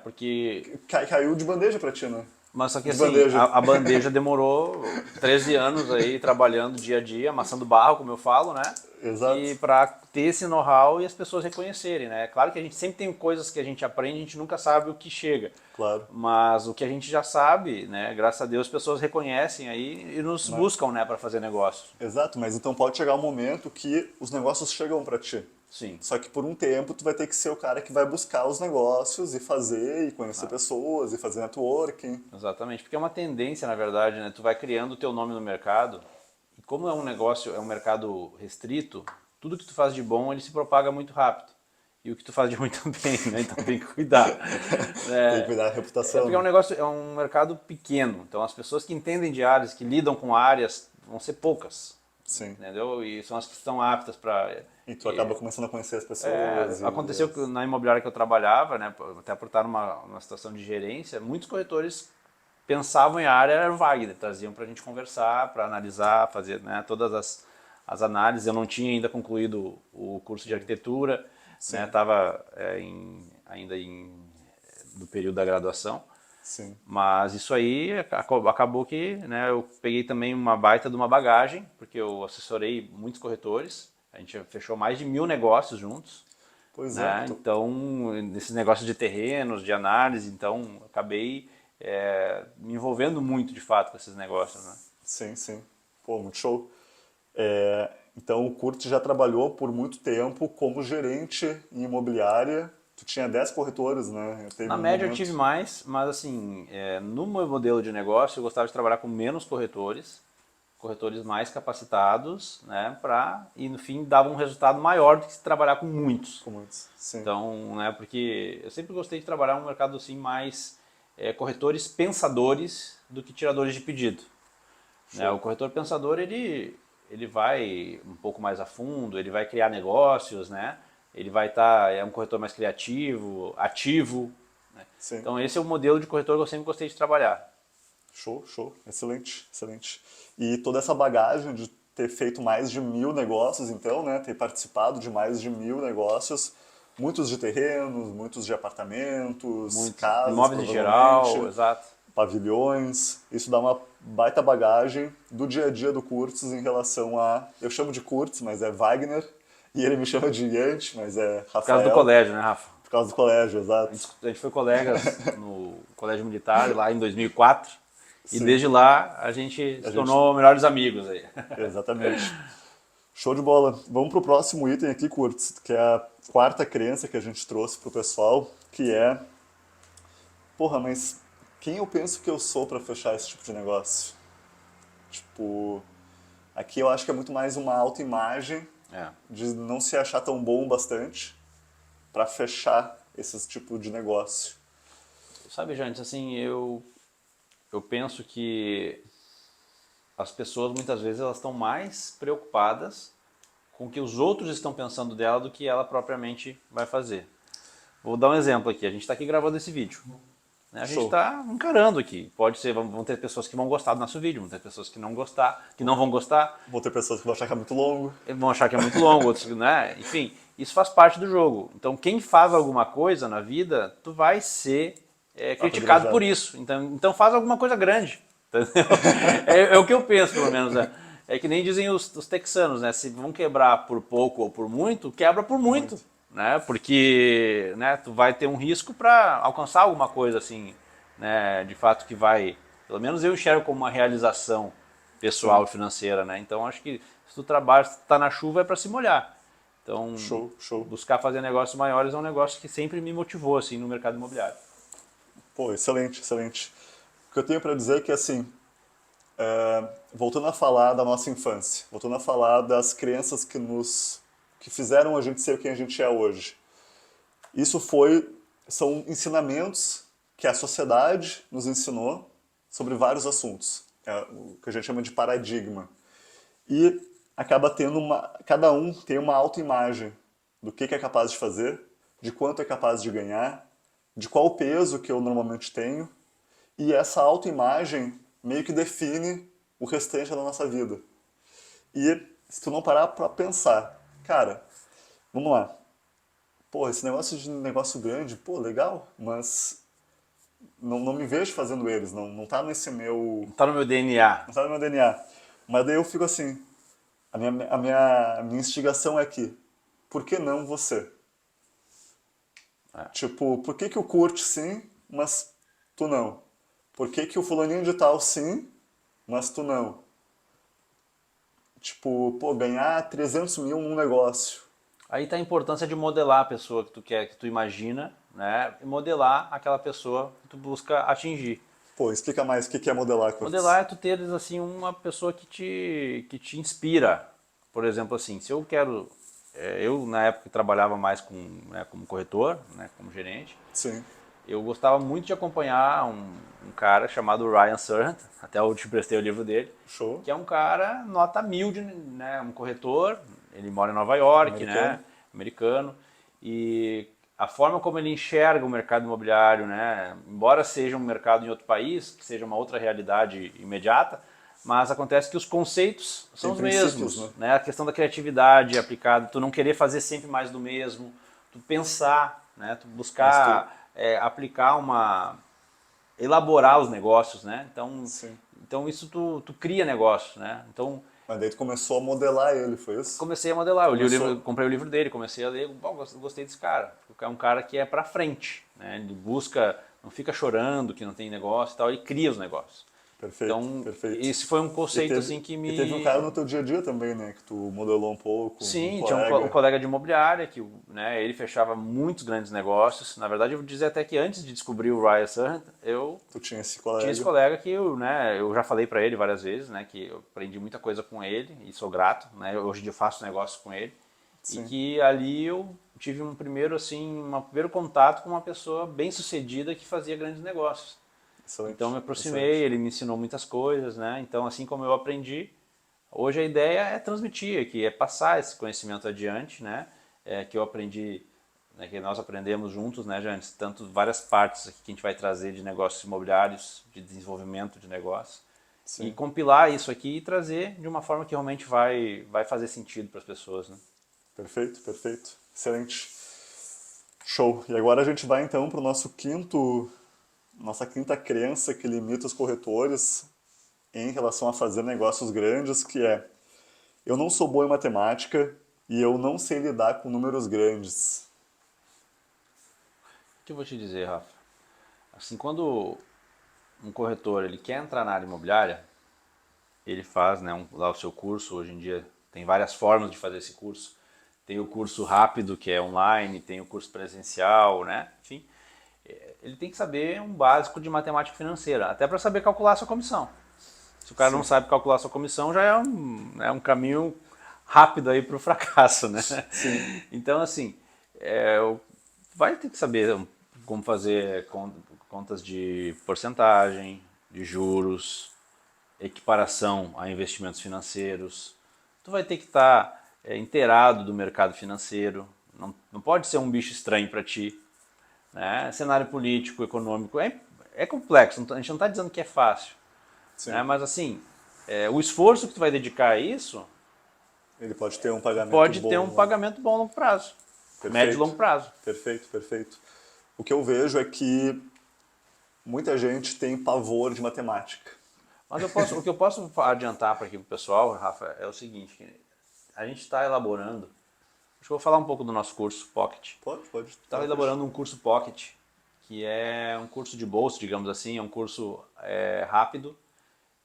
Speaker 2: Porque...
Speaker 1: Caiu de bandeja para ti, né?
Speaker 2: Mas só que
Speaker 1: De
Speaker 2: assim,
Speaker 1: bandeja.
Speaker 2: a bandeja demorou 13 anos aí trabalhando dia a dia, amassando barro, como eu falo, né?
Speaker 1: Exato.
Speaker 2: E para ter esse know-how e as pessoas reconhecerem, né? Claro que a gente sempre tem coisas que a gente aprende, a gente nunca sabe o que chega.
Speaker 1: Claro.
Speaker 2: Mas o que a gente já sabe, né? Graças a Deus, as pessoas reconhecem aí e nos buscam, né? Para fazer negócios.
Speaker 1: Exato, mas então pode chegar um momento que os negócios chegam para ti.
Speaker 2: Sim.
Speaker 1: Só que por um tempo tu vai ter que ser o cara que vai buscar os negócios e fazer, e conhecer pessoas, e fazer networking.
Speaker 2: Exatamente, porque é uma tendência, na verdade, né? Tu vai criando o teu nome no mercado, e como é um negócio, é um mercado restrito, tudo que tu faz de bom, ele se propaga muito rápido. E o que tu faz de ruim também, né? Então tem que cuidar.
Speaker 1: Tem que cuidar da reputação.
Speaker 2: Porque é um negócio, é um mercado pequeno, então as pessoas que entendem de áreas, que lidam com áreas, vão ser poucas.
Speaker 1: Sim.
Speaker 2: Entendeu? E são as que estão aptas para...
Speaker 1: E tu acaba começando a conhecer as pessoas.
Speaker 2: Aconteceu que na imobiliária que eu trabalhava, né, até por estar numa situação de gerência, muitos corretores pensavam em área, era o Wagner, traziam para a gente conversar, para analisar, fazer, né, todas as análises. Eu não tinha ainda concluído o curso de arquitetura, né? Estava no período da graduação.
Speaker 1: Sim.
Speaker 2: Mas isso aí acabou que, né, eu peguei também uma baita de uma bagagem, porque eu assessorei muitos corretores, a gente fechou mais de 1.000 negócios juntos,
Speaker 1: Pois é.
Speaker 2: né? Então, nesses negócios de terrenos, de análise, então acabei me envolvendo muito de fato com esses negócios, né?
Speaker 1: Sim, sim. Pô, muito show. Então, o Kurt já trabalhou por muito tempo como gerente em imobiliária. Tu tinha 10 corretores, né? Teve
Speaker 2: Na
Speaker 1: um
Speaker 2: média eu tive
Speaker 1: momento...
Speaker 2: mais, mas assim, no meu modelo de negócio eu gostava de trabalhar com menos corretores mais capacitados, né, e no fim dava um resultado maior do que se trabalhar com muitos.
Speaker 1: Com muitos. Sim.
Speaker 2: Então, né, porque eu sempre gostei de trabalhar um mercado assim mais corretores pensadores do que tiradores de pedido. Né? O corretor pensador ele vai um pouco mais a fundo, ele vai criar negócios, né? Ele vai estar é um corretor mais criativo, ativo. Né?
Speaker 1: Sim.
Speaker 2: Então esse é o modelo de corretor que eu sempre gostei de trabalhar.
Speaker 1: Show, show. Excelente, excelente. E toda essa bagagem de ter feito mais de 1.000 negócios, então, né? Ter participado de mais de 1.000 negócios, muitos de terrenos, muitos de apartamentos,
Speaker 2: Muitos
Speaker 1: casas,
Speaker 2: imóveis em
Speaker 1: provavelmente,
Speaker 2: geral, exato.
Speaker 1: pavilhões. Isso dá uma baita bagagem do dia a dia do Kurtz em relação a... Eu chamo de Kurtz, mas é Wagner, e ele me chama de Yant, mas é
Speaker 2: Por causa do
Speaker 1: Rafael,
Speaker 2: colégio, né, Rafa?
Speaker 1: por causa do colégio, exato.
Speaker 2: A gente foi colegas no colégio militar lá em 2004 e
Speaker 1: Sim,
Speaker 2: desde lá a gente
Speaker 1: a
Speaker 2: se
Speaker 1: gente...
Speaker 2: tornou melhores amigos aí.
Speaker 1: Exatamente. Show de bola. Vamos pro próximo item aqui, Kurtz, que é a quarta crença que a gente trouxe pro pessoal, que é... Porra, mas quem eu penso que eu sou para fechar esse tipo de negócio? Tipo, aqui eu acho que é muito mais uma autoimagem
Speaker 2: É.
Speaker 1: de não se achar tão bom o bastante para fechar esse tipo de negócio.
Speaker 2: Sabe, Jantes, assim, eu penso que as pessoas muitas vezes elas estão mais preocupadas com o que os outros estão pensando dela do que ela propriamente vai fazer. Vou dar um exemplo aqui. A gente está aqui gravando esse vídeo. Né? A gente
Speaker 1: Show.
Speaker 2: está encarando aqui. Pode ser, vão ter pessoas que vão gostar do nosso vídeo, vão ter pessoas que não gostar, que não vão gostar,
Speaker 1: Vão ter pessoas que vão achar que é muito longo.
Speaker 2: vão achar que é muito longo, outros, né? Enfim, isso faz parte do jogo. Então, quem faz alguma coisa na vida, tu vai ser criticado por
Speaker 1: Apedrejado.
Speaker 2: isso. Então faz alguma coisa grande. Entendeu? É o que eu penso, pelo menos. É que nem dizem os texanos, né? Se vão quebrar por pouco ou por muito, quebra por muito. Né? Porque, né, tu vai ter um risco para alcançar alguma coisa assim, né, de fato que vai, pelo menos eu enxergo como uma realização pessoal
Speaker 1: Sim.
Speaker 2: e financeira, né? Então acho que se tu trabalha, se tu tá na chuva é para se molhar. Então,
Speaker 1: Show, show.
Speaker 2: buscar fazer negócios maiores é um negócio que sempre me motivou assim no mercado imobiliário.
Speaker 1: Pô, excelente, excelente. O que eu tenho para dizer é que, assim, voltando a falar da nossa infância, voltando a falar das crenças que fizeram a gente ser quem a gente é hoje. Isso são ensinamentos que a sociedade nos ensinou sobre vários assuntos, é o que a gente chama de paradigma. E acaba tendo cada um tem uma autoimagem do que é capaz de fazer, de quanto é capaz de ganhar, de qual o peso que eu normalmente tenho, e essa autoimagem meio que define o restante da nossa vida. E se tu não parar pra pensar, cara, vamos lá, pô, esse negócio grande, pô, legal, mas não me vejo fazendo eles, não tá nesse meu,
Speaker 2: Tá no meu DNA.
Speaker 1: não tá no meu DNA. Mas daí eu fico assim, a minha instigação é que, por que não você? Tipo, por que que o Kurt sim, mas tu não? Por que que o fulaninho de tal sim, mas tu não? Tipo, pô, ganhar 300 mil num negócio.
Speaker 2: Aí tá a importância de modelar a pessoa que tu quer, que tu imagina, né? E modelar aquela pessoa que tu busca atingir.
Speaker 1: Pô, explica mais o que que é modelar,
Speaker 2: Modelar
Speaker 1: Kurtz.
Speaker 2: é tu teres assim uma pessoa que te inspira. Por exemplo, assim, se eu quero, eu na época trabalhava mais né, como corretor, né, como gerente,
Speaker 1: Sim,
Speaker 2: eu gostava muito de acompanhar um cara chamado Ryan Serhant, até eu te prestei o livro dele,
Speaker 1: show.
Speaker 2: que é um cara nota 1.000, né, um corretor, ele mora em Nova York, né,
Speaker 1: Americano.
Speaker 2: americano, e a forma como ele enxerga o mercado imobiliário, né, embora seja um mercado em outro país, que seja uma outra realidade imediata, mas acontece que os conceitos são os
Speaker 1: Tem princípios,
Speaker 2: mesmos,
Speaker 1: né?
Speaker 2: né? A questão da criatividade aplicada, tu não querer fazer sempre mais do mesmo, tu pensar, né? Tu
Speaker 1: Mas tu,
Speaker 2: buscar aplicar elaborar os negócios, né?
Speaker 1: sim.
Speaker 2: Então isso tu cria negócios, né? Então
Speaker 1: Mas daí tu começou a modelar ele, foi isso?
Speaker 2: comecei a modelar, eu li o livro,
Speaker 1: Começou.
Speaker 2: comprei o livro dele, comecei a ler, bom, gostei desse cara. É um cara que é pra frente, né? Ele busca, não fica chorando que não tem negócio e tal, ele cria os negócios.
Speaker 1: Perfeito,
Speaker 2: Então,
Speaker 1: perfeito.
Speaker 2: esse foi um
Speaker 1: E
Speaker 2: conceito
Speaker 1: teve,
Speaker 2: assim que
Speaker 1: e teve um cara
Speaker 2: me.
Speaker 1: no teu dia a dia também, né? Que tu modelou um pouco, um
Speaker 2: Sim, tinha um
Speaker 1: colega.
Speaker 2: colega de imobiliária que, né, ele fechava muitos grandes negócios. Na verdade, eu vou dizer até que antes de descobrir o Ryan Serhant, eu
Speaker 1: Tu tinha esse
Speaker 2: tinha esse
Speaker 1: colega.
Speaker 2: colega que eu já falei para ele várias vezes, né, que eu aprendi muita coisa com ele e sou grato, né, hoje em dia eu faço negócio com ele e
Speaker 1: Sim,
Speaker 2: que ali eu tive um primeiro contato com uma pessoa bem sucedida que fazia grandes negócios. Então
Speaker 1: excelente,
Speaker 2: me aproximei,
Speaker 1: excelente.
Speaker 2: ele me ensinou muitas coisas, né? Então assim como eu aprendi, hoje a ideia é transmitir, que é passar esse conhecimento adiante, né? Que eu aprendi, né, que nós aprendemos juntos, né, Jantes? Tanto várias partes aqui que a gente vai trazer de negócios imobiliários, de desenvolvimento de negócios, e
Speaker 1: Sim,
Speaker 2: compilar isso aqui e trazer de uma forma que realmente vai fazer sentido para as pessoas, né?
Speaker 1: perfeito, perfeito. Excelente. Show. E agora a gente vai então para o nossa quinta crença que limita os corretores em relação a fazer negócios grandes, que é: eu não sou bom em matemática e eu não sei lidar com números grandes.
Speaker 2: O que eu vou te dizer, Rafa? Assim, quando um corretor ele quer entrar na área imobiliária, ele faz, né, lá o seu curso. Hoje em dia tem várias formas de fazer esse curso. Tem o curso rápido, que é online, tem o curso presencial, né? Enfim, ele tem que saber um básico de matemática financeira, até para saber calcular a sua comissão. Se o cara não
Speaker 1: Sim,
Speaker 2: sabe calcular a sua comissão, já é um caminho rápido aí para o fracasso, né?
Speaker 1: sim,
Speaker 2: Então, assim, é, vai ter que saber como fazer contas de porcentagem, de juros, equiparação a investimentos financeiros. Tu vai ter que estar inteirado do mercado financeiro. Não pode ser um bicho estranho para ti. Né? Cenário político, econômico é complexo. A gente não está dizendo que é fácil. Né?
Speaker 1: sim.
Speaker 2: Mas assim, o esforço que tu vai dedicar a isso
Speaker 1: Ele pode ter um pagamento
Speaker 2: pode ter um
Speaker 1: bom, né?
Speaker 2: pagamento bom a longo prazo. Médio e
Speaker 1: Perfeito,
Speaker 2: longo prazo.
Speaker 1: perfeito, perfeito. O que eu vejo é que muita gente tem pavor de matemática.
Speaker 2: Mas o que eu posso adiantar para aqui o pessoal, Rafa, é o seguinte: a gente está elaborando. Acho que eu vou falar um pouco do nosso curso Pocket.
Speaker 1: Pode,
Speaker 2: Estava
Speaker 1: pode deixar.
Speaker 2: elaborando um curso Pocket, que é um curso de bolsa, digamos assim, é um curso rápido,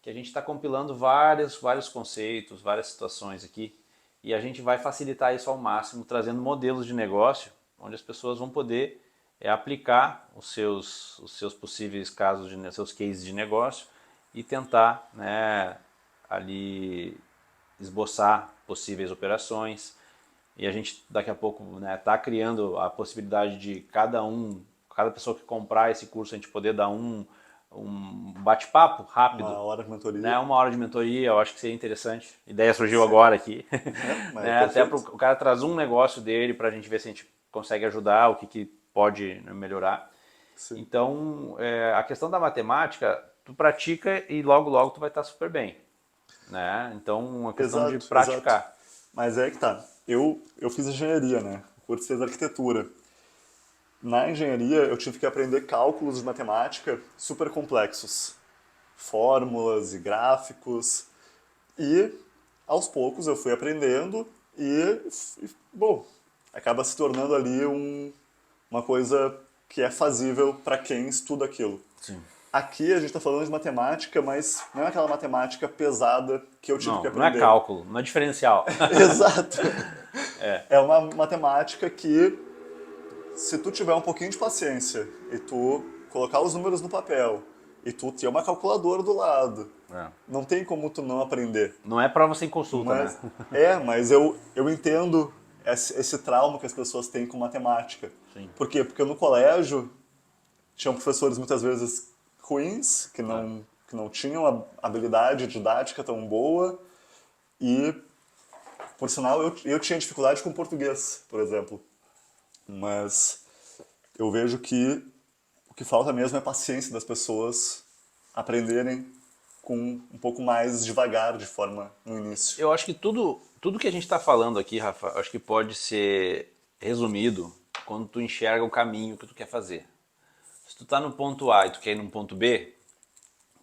Speaker 2: que a gente está compilando vários conceitos, várias situações aqui, e a gente vai facilitar isso ao máximo, trazendo modelos de negócio, onde as pessoas vão poder aplicar os seus possíveis casos, seus cases de negócio e tentar, né, ali esboçar possíveis operações. E a gente daqui a pouco, né, tá criando a possibilidade de cada pessoa que comprar esse curso, a gente poder dar um bate-papo
Speaker 1: Uma
Speaker 2: rápido,
Speaker 1: hora de mentoria.
Speaker 2: né, 1 hora de mentoria. Eu acho que seria interessante. A ideia surgiu
Speaker 1: Sim.
Speaker 2: agora aqui.
Speaker 1: É, mas é
Speaker 2: Né, até para
Speaker 1: perfeito.
Speaker 2: o cara trazer um negócio dele para a gente ver se a gente consegue ajudar, o que pode, né, melhorar.
Speaker 1: Sim.
Speaker 2: Então, a questão da matemática, tu pratica e logo logo tu vai estar super bem, né? Então, uma questão de
Speaker 1: Exato, exato.
Speaker 2: praticar.
Speaker 1: Mas é que tá. Eu fiz engenharia, né? O curso fez arquitetura. Na engenharia, eu tive que aprender cálculos de matemática super complexos. Fórmulas e gráficos. E, aos poucos, eu fui aprendendo bom, acaba se tornando ali uma coisa que é fazível para quem estuda aquilo.
Speaker 2: Sim.
Speaker 1: Aqui a gente está falando de matemática, mas não é aquela matemática pesada que eu tive que
Speaker 2: Não, não é
Speaker 1: aprender.
Speaker 2: cálculo, não é diferencial.
Speaker 1: Exato. É uma matemática que, se tu tiver um pouquinho de paciência e tu colocar os números no papel e tu ter uma calculadora do lado,
Speaker 2: É.
Speaker 1: não tem como tu não aprender.
Speaker 2: Não é prova sem consulta, né?
Speaker 1: Mas eu entendo esse trauma que as pessoas têm com matemática.
Speaker 2: Sim.
Speaker 1: Por quê? Porque no colégio tinham professores muitas vezes ruins,
Speaker 2: É.
Speaker 1: que não tinham a habilidade didática tão boa e, por sinal, eu tinha dificuldade com português, por exemplo. Mas eu vejo que o que falta mesmo é paciência das pessoas aprenderem com um pouco mais devagar de forma no início.
Speaker 2: Eu acho que tudo que a gente está falando aqui, Rafa, acho que pode ser resumido quando tu enxerga o caminho que tu quer fazer. Se tu tá no ponto A e tu quer ir no ponto B,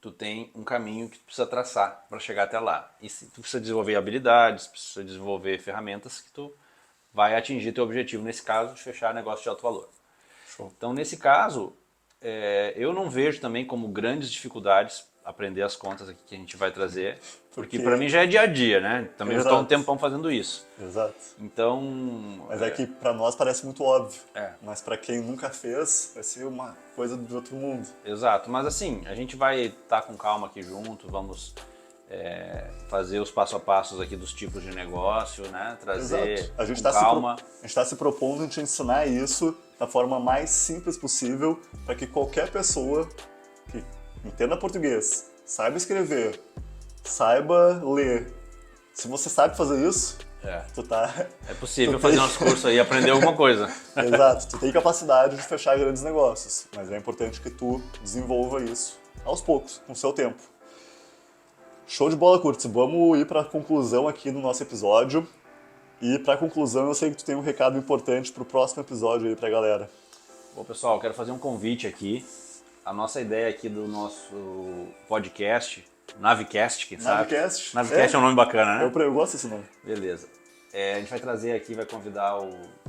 Speaker 2: tu tem um caminho que tu precisa traçar para chegar até lá. E tu precisa desenvolver habilidades, precisa desenvolver ferramentas que tu vai atingir teu objetivo, nesse caso, de fechar negócio de alto valor.
Speaker 1: Show.
Speaker 2: Então, nesse caso, eu não vejo também como grandes dificuldades aprender as contas aqui que a gente vai trazer, porque para mim já é dia a dia, né? Também já estou há um tempão fazendo isso.
Speaker 1: Exato.
Speaker 2: Então...
Speaker 1: Mas é que para nós parece muito óbvio,
Speaker 2: É.
Speaker 1: mas para quem nunca fez, vai ser uma coisa de outro mundo.
Speaker 2: Exato, mas assim, a gente vai estar com calma aqui junto, vamos fazer os passo a passos aqui dos tipos de negócio, né? Trazer
Speaker 1: Exato. A gente
Speaker 2: com calma.
Speaker 1: A gente está se propondo a te ensinar isso da forma mais simples possível para que qualquer pessoa que entenda português, saiba escrever, saiba ler. Se você sabe fazer isso, tu tá...
Speaker 2: É possível fazer nosso curso aí e aprender alguma coisa.
Speaker 1: Exato, tu tem capacidade de fechar grandes negócios, mas é importante que tu desenvolva isso aos poucos, com o seu tempo. Show de bola, Curtis. Vamos ir para a conclusão aqui do nosso episódio. E para a conclusão, eu sei que tu tem um recado importante para o próximo episódio aí para a galera.
Speaker 2: Bom, pessoal, eu quero fazer um convite aqui. A nossa ideia aqui do nosso podcast, Navicast, quem sabe?
Speaker 1: Navicast?
Speaker 2: Navicast é um nome bacana, né?
Speaker 1: Eu gosto desse nome.
Speaker 2: Beleza. A gente vai trazer aqui, vai convidar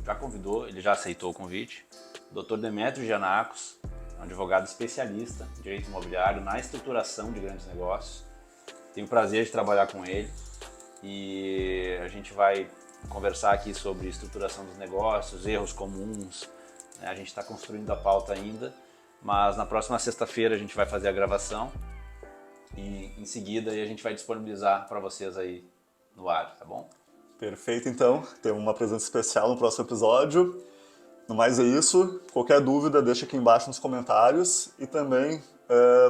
Speaker 2: já convidou, ele já aceitou o convite, o Dr. Demetrio Giannakos, é um advogado especialista em direito imobiliário na estruturação de grandes negócios. Tenho o prazer de trabalhar com ele e a gente vai conversar aqui sobre estruturação dos negócios, erros comuns, né? A gente está construindo a pauta ainda, mas na próxima sexta-feira a gente vai fazer a gravação e em seguida a gente vai disponibilizar para vocês aí no ar, tá bom?
Speaker 1: Perfeito, então. Temos uma presença especial no próximo episódio. No mais é isso. Qualquer dúvida, deixa aqui embaixo nos comentários. E também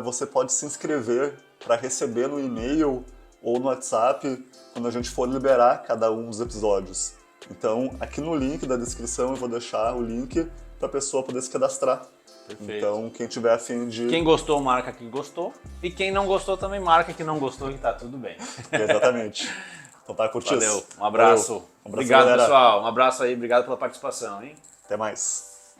Speaker 1: você pode se inscrever para receber no e-mail ou no WhatsApp quando a gente for liberar cada um dos episódios. Então, aqui no link da descrição eu vou deixar o link para a pessoa poder se cadastrar.
Speaker 2: Perfeito.
Speaker 1: Então, quem tiver a fim de...
Speaker 2: Quem gostou, marca que gostou. E quem não gostou também marca que não gostou e tá tudo bem.
Speaker 1: Exatamente. Então tá, Curtis.
Speaker 2: Valeu, um abraço.
Speaker 1: Valeu. Um abraço,
Speaker 2: Obrigado,
Speaker 1: galera.
Speaker 2: pessoal. Um abraço aí, obrigado pela participação, hein?
Speaker 1: Até mais.